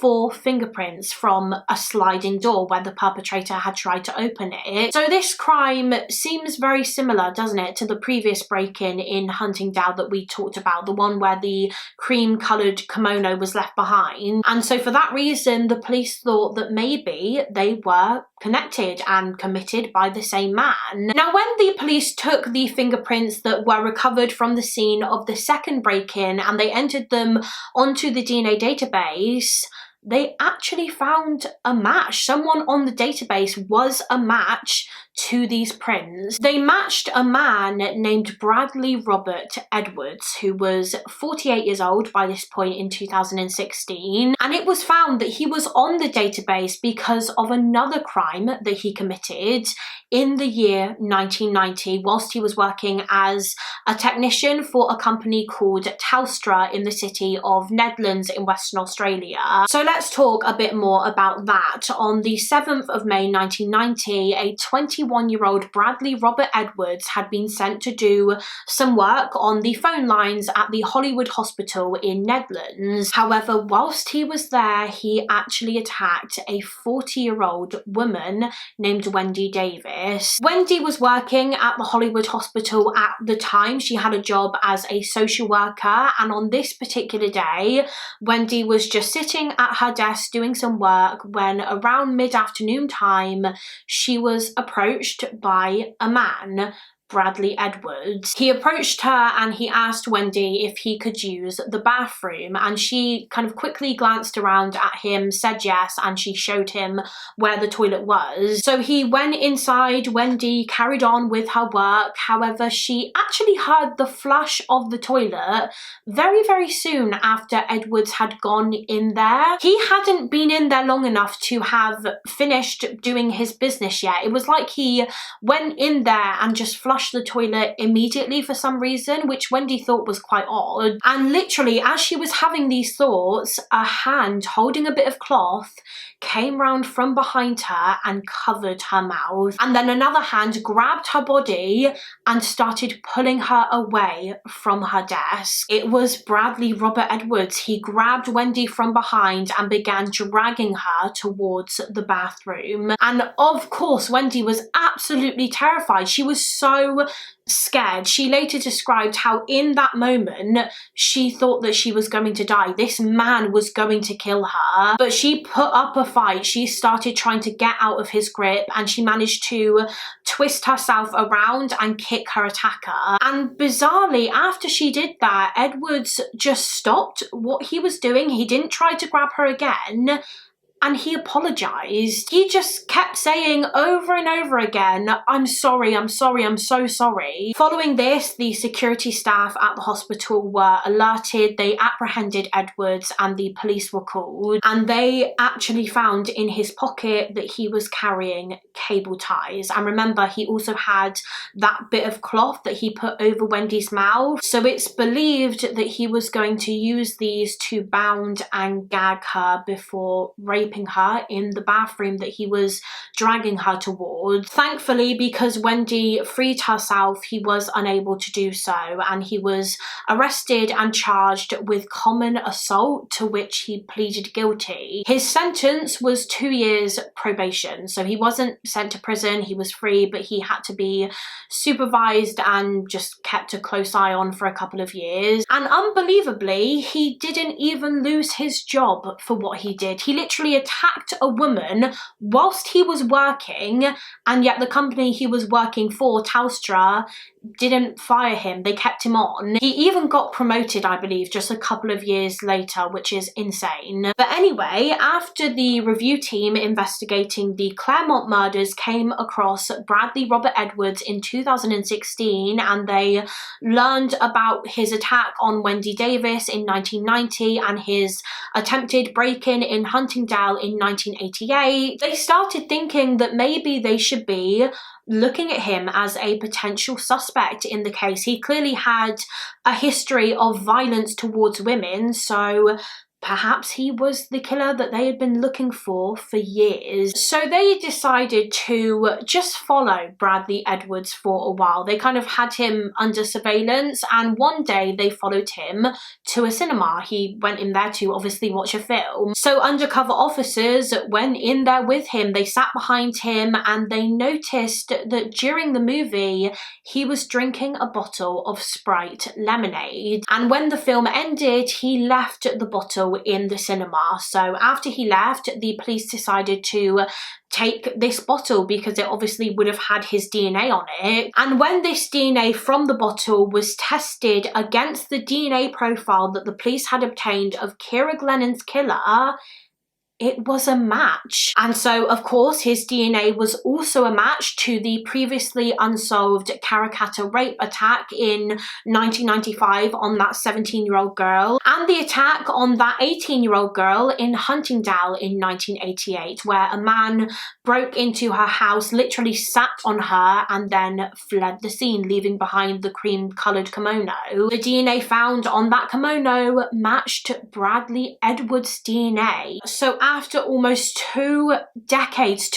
4 fingerprints from a sliding door where the perpetrator had tried to open it. So this crime seems very similar, doesn't it, to the previous break-in in Huntingdale that we talked about, the one where the cream-coloured kimono was left behind. And so for that reason, the police thought that maybe they were connected and committed by the same man. Now, when the police took the fingerprints that were recovered from the scene of the second break-in and they entered them onto the DNA database, they actually found a match. Someone on the database was a match to these prints. They matched a man named Bradley Robert Edwards, who was 48 years old by this point in 2016, and it was found that he was on the database because of another crime that he committed in the year 1990 whilst he was working as a technician for a company called Telstra in the city of Nedlands in Western Australia. So let's talk a bit more about that. On the 7th of May 1990, a 21-year-old Bradley Robert Edwards had been sent to do some work on the phone lines at the Hollywood Hospital in Nedlands. However, whilst he was there, he actually attacked a 40-year-old woman named Wendy Davis. Wendy was working at the Hollywood Hospital at the time. She had a job as a social worker, and on this particular day, Wendy was just sitting at her desk doing some work when around mid-afternoon time, she was approached by a man, Bradley Edwards. He approached her and he asked Wendy if he could use the bathroom, and she kind of quickly glanced around at him, said yes, and she showed him where the toilet was. So he went inside. Wendy carried on with her work. However, she actually heard the flush of the toilet very, very soon after Edwards had gone in there. He hadn't been in there long enough to have finished doing his business yet. It was like he went in there and just flushed flush the toilet immediately for some reason, which Wendy thought was quite odd. And literally, as she was having these thoughts, a hand holding a bit of cloth came round from behind her and covered her mouth. And then another hand grabbed her body and started pulling her away from her desk. It was Bradley Robert Edwards. He grabbed Wendy from behind and began dragging her towards the bathroom. And of course, Wendy was absolutely terrified. She was so scared. She later described how in that moment she thought that she was going to die. This man was going to kill her, but she put up a fight. She started trying to get out of his grip, and she managed to twist herself around and kick her attacker. And bizarrely, after she did that, Edwards just stopped what he was doing. He didn't try to grab her again, and he apologized. He just kept saying over and over again, "I'm sorry, I'm sorry, I'm so sorry." Following this, the security staff at the hospital were alerted. They apprehended Edwards and the police were called, and they actually found in his pocket that he was carrying cable ties. And remember, he also had that bit of cloth that he put over Wendy's mouth. So it's believed that he was going to use these to bound and gag her before raping her in the bathroom that he was dragging her towards. Thankfully, because Wendy freed herself, he was unable to do so, and he was arrested and charged with common assault, to which he pleaded guilty. His sentence was 2 years probation, so he wasn't sent to prison, he was free, but he had to be supervised and just kept a close eye on for a couple of years. And unbelievably, he didn't even lose his job for what he did. He literally attacked a woman whilst he was working, and yet the company he was working for, Telstra, didn't fire him. They kept him on. He even got promoted, I believe, just a couple of years later, which is insane. But anyway, after the review team investigating the Claremont murders came across Bradley Robert Edwards in 2016, and they learned about his attack on Wendy Davis in 1990 and his attempted break-in in Huntingdale in 1988, they started thinking that maybe they should be looking at him as a potential suspect in the case. He clearly had a history of violence towards women, so perhaps he was the killer that they had been looking for years. So they decided to just follow Bradley Edwards for a while. They kind of had him under surveillance, and one day they followed him to a cinema. He went in there to obviously watch a film. So undercover officers went in there with him. They sat behind him and they noticed that during the movie he was drinking a bottle of Sprite lemonade. And when the film ended, he left the bottle in the cinema. So after he left, the police decided to take this bottle because it obviously would have had his DNA on it. And when this DNA from the bottle was tested against the DNA profile that the police had obtained of Kyra Glennon's killer, it was a match. And so, of course, his DNA was also a match to the previously unsolved Karrakatta rape attack in 1995 on that 17-year-old girl, and the attack on that 18-year-old girl in Huntingdale in 1988, where a man broke into her house, literally sat on her, and then fled the scene, leaving behind the cream-coloured kimono. The DNA found on that kimono matched Bradley Edwards' DNA. So after almost 2 decades,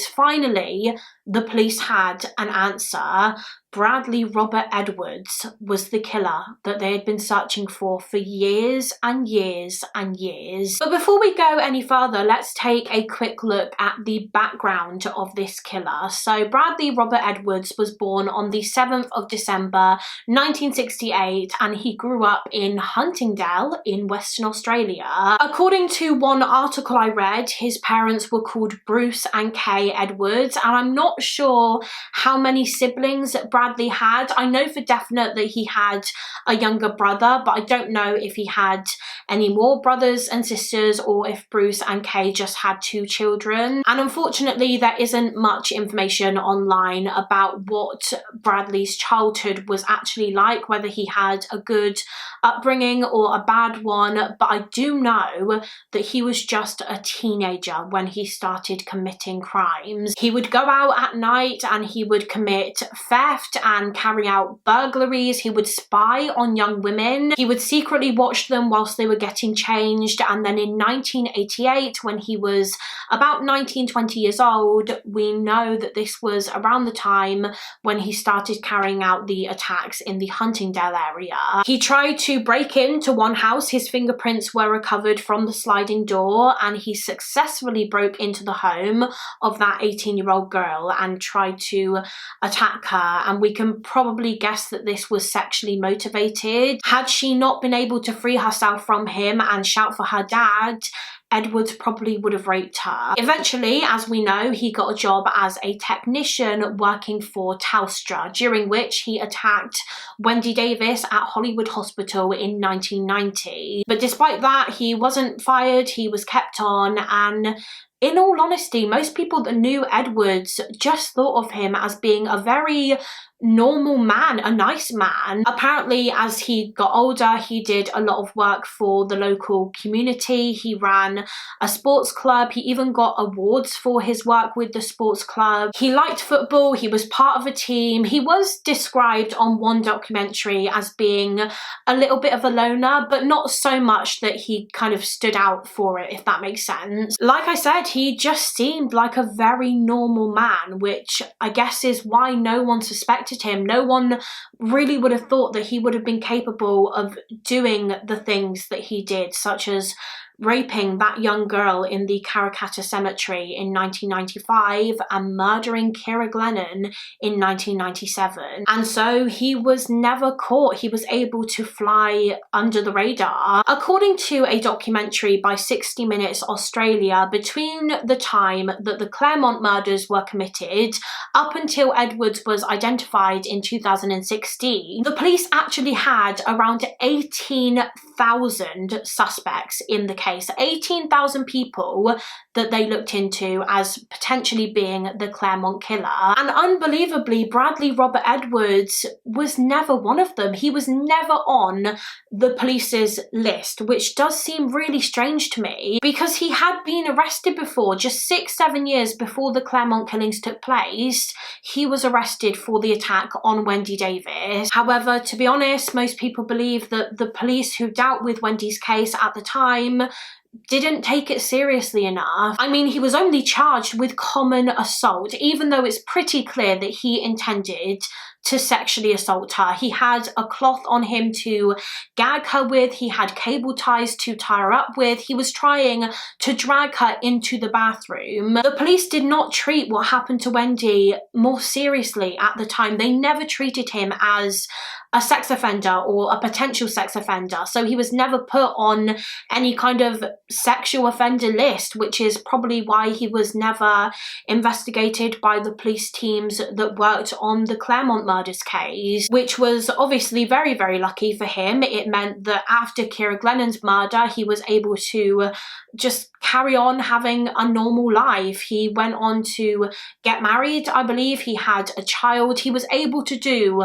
finally, the police had an answer. Bradley Robert Edwards was the killer that they had been searching for years and years and years. But before we go any further, let's take a quick look at the background of this killer. So Bradley Robert Edwards was born on the 7th of December 1968, and he grew up in Huntingdale in Western Australia. According to one article I read, his parents were called Bruce and Kay Edwards, and I'm not sure how many siblings Bradley had. I know for definite that he had a younger brother, but I don't know if he had any more brothers and sisters, or if Bruce and Kay just had 2 children. And unfortunately, there isn't much information online about what Bradley's childhood was actually like, whether he had a good upbringing or a bad one, but I do know that he was just a teenager when he started committing crimes. He would go out at night and he would commit theft and carry out burglaries. He would spy on young women. He would secretly watch them whilst they were getting changed. And then in 1988, when he was about 19, 20 years old, we know that this was around the time when he started carrying out the attacks in the Huntingdale area. He tried to break into one house. His fingerprints were recovered from the sliding door, and he successfully broke into the home of that 18-year-old girl and tried to attack her. And we can probably guess that this was sexually motivated. Had she not been able to free herself from him and shout for her dad, Edwards probably would have raped her. Eventually, as we know, he got a job as a technician working for Telstra, during which he attacked Wendy Davis at Hollywood Hospital in 1990. But despite that, he wasn't fired, he was kept on, and in all honesty, most people that knew Edwards just thought of him as being a very normal man, a nice man. Apparently, as he got older, he did a lot of work for the local community. He ran a sports club. He even got awards for his work with the sports club. He liked football. He was part of a team. He was described on one documentary as being a little bit of a loner, but not so much that he kind of stood out for it, if that makes sense. Like I said, he just seemed like a very normal man, which I guess is why no one suspected him. No one really would have thought that he would have been capable of doing the things that he did, such as raping that young girl in the Karrakatta Cemetery in 1995 and murdering Kiera Glennon in 1997. And so he was never caught. He was able to fly under the radar. According to a documentary by 60 Minutes Australia, between the time that the Claremont murders were committed up until Edwards was identified in 2016, the police actually had around 18,000 suspects in the case. 18,000 people that they looked into as potentially being the Claremont killer. And unbelievably, Bradley Robert Edwards was never one of them. He was never on the police's list, which does seem really strange to me, because he had been arrested before. Just 6-7 years before the Claremont killings took place, he was arrested for the attack on Wendy Davis. However, to be honest, most people believe that the police who dealt with Wendy's case at the time didn't take it seriously enough. I mean, he was only charged with common assault, even though it's pretty clear that he intended to sexually assault her. He had a cloth on him to gag her with. He had cable ties to tie her up with. He was trying to drag her into the bathroom. The police did not treat what happened to Wendy more seriously at the time. They never treated him as a sex offender or a potential sex offender. So he was never put on any kind of sexual offender list, which is probably why he was never investigated by the police teams that worked on the Claremont murders case, which was obviously very, very lucky for him. It meant that after Kyra Glennon's murder, he was able to just carry on having a normal life. He went on to get married, I believe. He had a child. He was able to do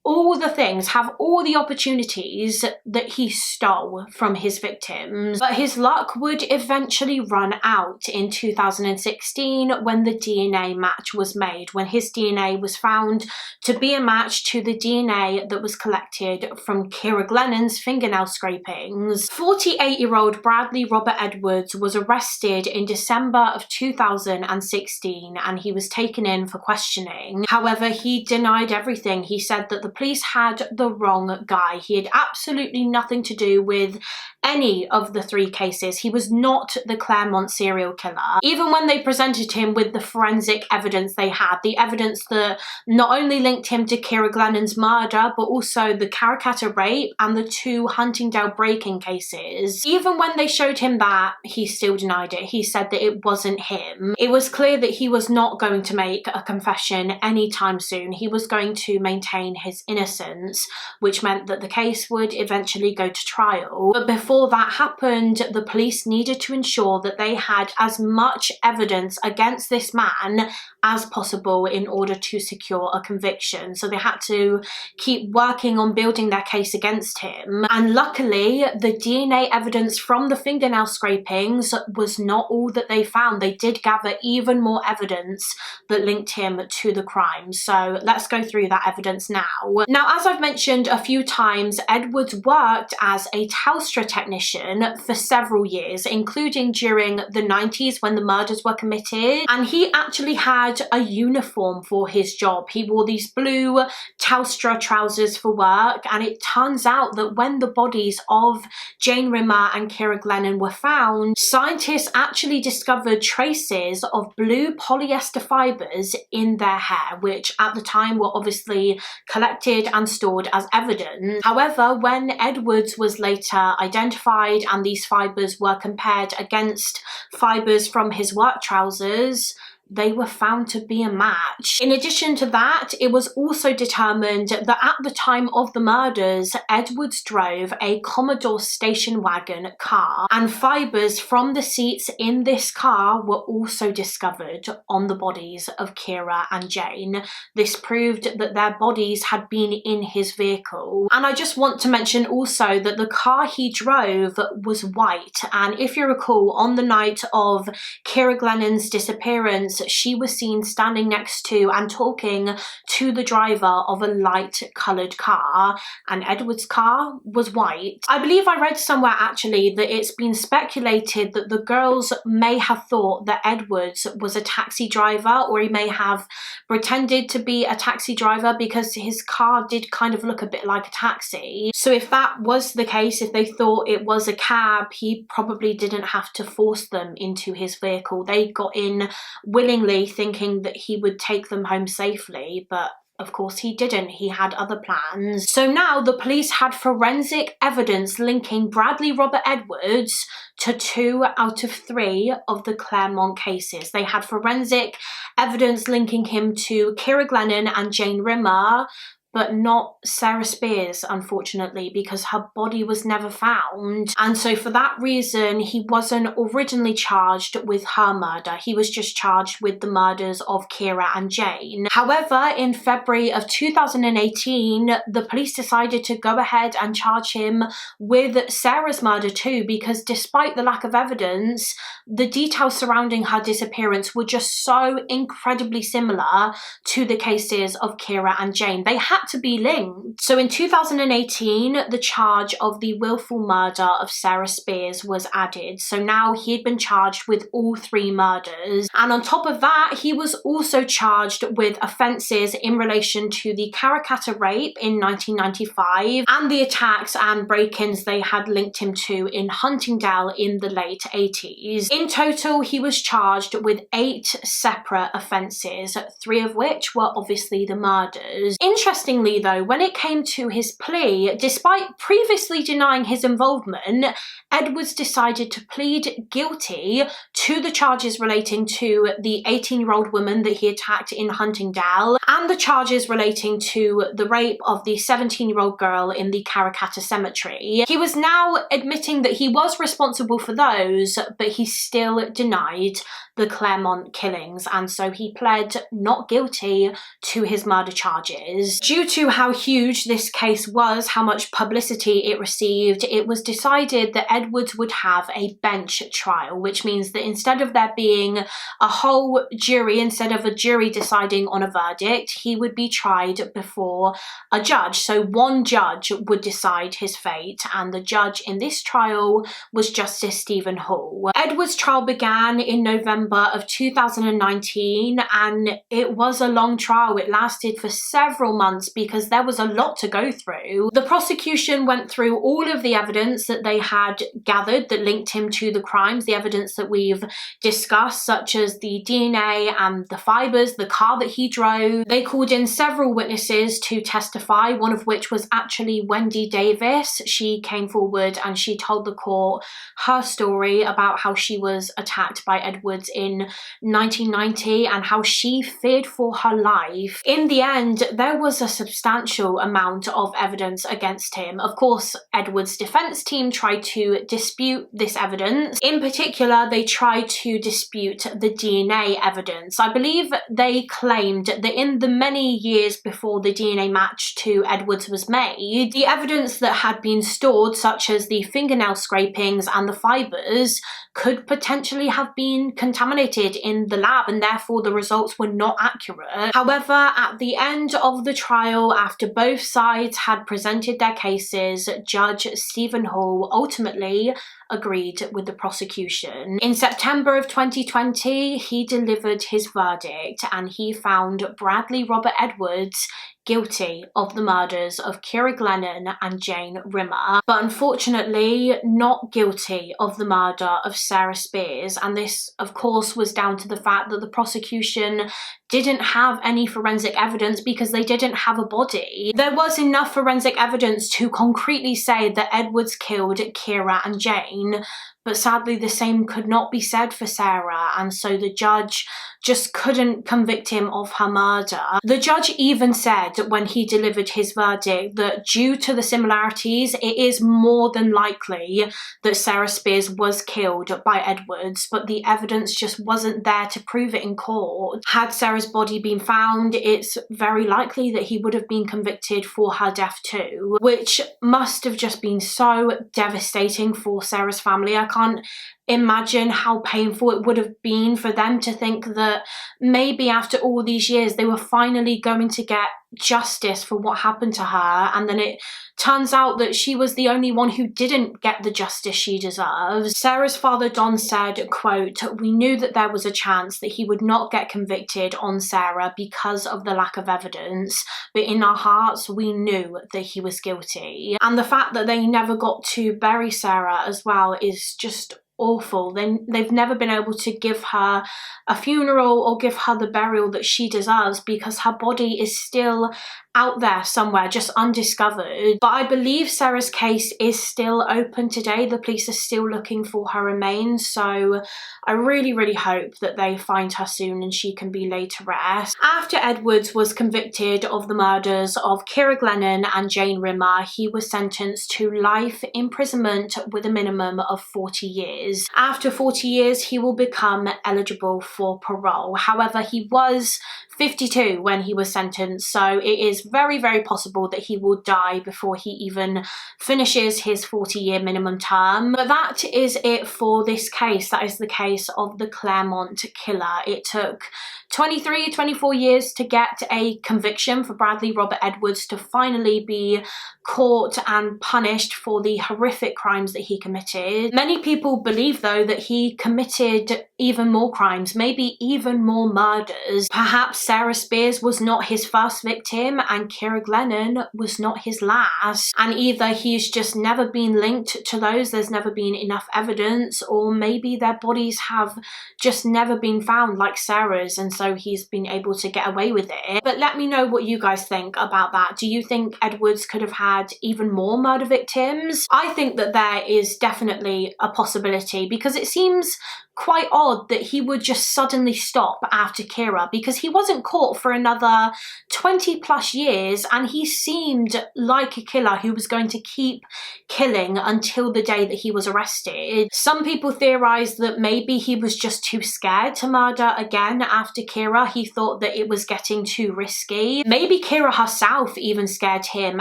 all the things, have all the opportunities that he stole from his victims. But his luck would eventually run out in 2016 when the DNA match was made, when his DNA was found to be a match to the DNA that was collected from Kiera Glennon's fingernail scrapings. 48-year-old Bradley Robert Edwards was arrested in December of 2016 and he was taken in for questioning. However, he denied everything. He said that the police had the wrong guy. He had absolutely nothing to do with any of the 3 cases. He was not the Claremont serial killer. Even when they presented him with the forensic evidence they had, the evidence that not only linked him to Kyra Glennon's murder, but also the Karrakatta rape and the 2 Huntingdale break-in cases, even when they showed him that, he still denied it. He said that it wasn't him. It was clear that he was not going to make a confession anytime soon. He was going to maintain his his innocence, which meant that the case would eventually go to trial. But before that happened, the police needed to ensure that they had as much evidence against this man as possible in order to secure a conviction. So they had to keep working on building their case against him. And luckily, the DNA evidence from the fingernail scrapings was not all that they found. They did gather even more evidence that linked him to the crime. So let's go through that evidence now. Now, as I've mentioned a few times, Edwards worked as a Telstra technician for several years, including during the 90s when the murders were committed. And he actually had a uniform for his job. He wore these blue Telstra trousers for work, and it turns out that when the bodies of Jane Rimmer and Kiera Glennon were found, scientists actually discovered traces of blue polyester fibers in their hair, which at the time were obviously collected and stored as evidence. However, when Edwards was later identified and these fibers were compared against fibers from his work trousers, they were found to be a match. In addition to that, it was also determined that at the time of the murders, Edwards drove a Commodore station wagon car, and fibers from the seats in this car were also discovered on the bodies of Kiera and Jane. This proved that their bodies had been in his vehicle. And I just want to mention also that the car he drove was white, and if you recall, on the night of Kiera Glennon's disappearance, she was seen standing next to and talking to the driver of a light coloured car, and Edward's car was white. I believe I read somewhere actually that it's been speculated that the girls may have thought that Edwards was a taxi driver, or he may have pretended to be a taxi driver because his car did kind of look a bit like a taxi. So if that was the case, if they thought it was a cab, he probably didn't have to force them into his vehicle. They got in willingly, thinking that he would take them home safely, but of course he didn't. He had other plans. So now the police had forensic evidence linking Bradley Robert Edwards to 2 out of 3 of the Claremont cases. They had forensic evidence linking him to Kiera Glennon and Jane Rimmer, but not Sarah Spears, unfortunately, because her body was never found. And so for that reason, he wasn't originally charged with her murder. He was just charged with the murders of Kiera and Jane. However, in February of 2018, the police decided to go ahead and charge him with Sarah's murder too, because despite the lack of evidence, the details surrounding her disappearance were just so incredibly similar to the cases of Kiera and Jane. They had to be linked. So in 2018, the charge of the willful murder of Sarah Spears was added. So now he had been charged with all 3 murders. And on top of that, he was also charged with offences in relation to the Karrakatta rape in 1995 and the attacks and break-ins they had linked him to in Huntingdale in the late 80s. In total, he was charged with 8 separate offences, 3 of which were obviously the murders. Interestingly though, when it came to his plea, despite previously denying his involvement, Edwards decided to plead guilty to the charges relating to the 18-year-old woman that he attacked in Huntingdale and the charges relating to the rape of the 17-year-old girl in the Karrakatta cemetery. He was now admitting that he was responsible for those, but he still denied the Claremont killings, and so he pled not guilty to his murder charges. Due to how huge this case was, how much publicity it received, it was decided that Edwards would have a bench trial, which means that instead of there being a whole jury, instead of a jury deciding on a verdict, he would be tried before a judge. So one judge would decide his fate, and the judge in this trial was Justice Stephen Hall. Edwards' trial began in November of 2019, and it was a long trial. It lasted for several months because there was a lot to go through. The prosecution went through all of the evidence that they had gathered that linked him to the crimes, the evidence that we've discussed, such as the DNA and the fibers, the car that he drove. They called in several witnesses to testify, one of which was actually Wendy Davis. She came forward and she told the court her story about how she was attacked by Edwards in 1990 and how she feared for her life. In the end, there was a substantial amount of evidence against him. Of course, Edward's defense team tried to dispute this evidence. In particular, they tried to dispute the DNA evidence. I believe they claimed that in the many years before the DNA match to Edward's was made, the evidence that had been stored, such as the fingernail scrapings and the fibres, could potentially have been contaminated in the lab, and therefore the results were not accurate. However, at the end of the trial, after both sides had presented their cases, Judge Stephen Hall ultimately agreed with the prosecution. In September of 2020, he delivered his verdict and he found Bradley Robert Edwards guilty of the murders of Kiera Glennon and Jane Rimmer, but unfortunately not guilty of the murder of Sarah Spears. And this, of course, was down to the fact that the prosecution didn't have any forensic evidence because they didn't have a body. There was enough forensic evidence to concretely say that Edwards killed Kiera and Jane, but sadly the same could not be said for Sarah, and so the judge just couldn't convict him of her murder. The judge even said when he delivered his verdict that due to the similarities, it is more than likely that Sarah Spears was killed by Edwards, but the evidence just wasn't there to prove it in court. Had Sarah's body been found, it's very likely that he would have been convicted for her death too, which must have just been so devastating for Sarah's family. I can't imagine how painful it would have been for them to think that maybe after all these years they were finally going to get justice for what happened to her, and then it turns out that she was the only one who didn't get the justice she deserves. Sarah's father Don said, quote, "We knew that there was a chance that he would not get convicted on Sarah because of the lack of evidence, but in our hearts we knew that he was guilty." And the fact that they never got to bury Sarah as well is just awful. They've never been able to give her a funeral or give her the burial that she deserves because her body is still out there somewhere, just undiscovered. But I believe Sarah's case is still open today. The police are still looking for her remains, so I really, really hope that they find her soon and she can be laid to rest. After Edwards was convicted of the murders of Kiera Glennon and Jane Rimmer, he was sentenced to life imprisonment with a minimum of 40 years. After 40 years, he will become eligible for parole. However, he was 52 when he was sentenced, so it is very, very possible that he will die before he even finishes his 40-year minimum term. But that is it for this case. That is the case of the Claremont killer. It took 24 years to get a conviction for Bradley Robert Edwards to finally be caught and punished for the horrific crimes that he committed. Many people believe, though, that he committed even more crimes, maybe even more murders. Perhaps Sarah Spears was not his first victim and Kiera Glennon was not his last, and either he's just never been linked to those, there's never been enough evidence, or maybe their bodies have just never been found like Sarah's, and so he's been able to get away with it. But let me know what you guys think about that. Do you think Edwards could have had even more murder victims? I think that there is definitely a possibility, because it seems quite odd that he would just suddenly stop after Kiera, because he wasn't caught for another 20 plus years and he seemed like a killer who was going to keep killing until the day that he was arrested. Some people theorize that maybe he was just too scared to murder again after Kiera. He thought that it was getting too risky. Maybe Kiera herself even scared him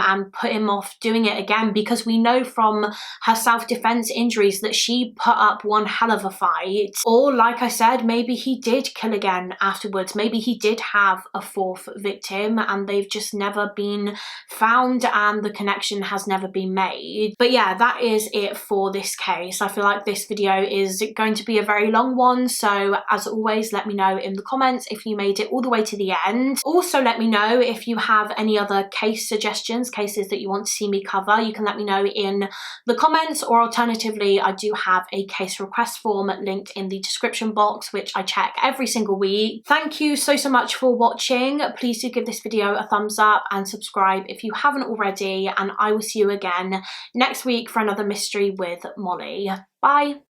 and put him off doing it again, because we know from her self-defense injuries that she put up one hell of a fight. Or, like I said, maybe he did kill again afterwards. Maybe he did have a fourth victim and they've just never been found and the connection has never been made. But yeah, that is it for this case. I feel like this video is going to be a very long one, so as always, let me know in the comments if you made it all the way to the end. Also, let me know if you have any other case suggestions, cases that you want to see me cover. You can let me know in the comments, or alternatively, I do have a case request form linked in the description box, which I check every single week. Thank you so much for watching. Please do give this video a thumbs up and subscribe if you haven't already, and I will see you again next week for another mystery with Molly. Bye.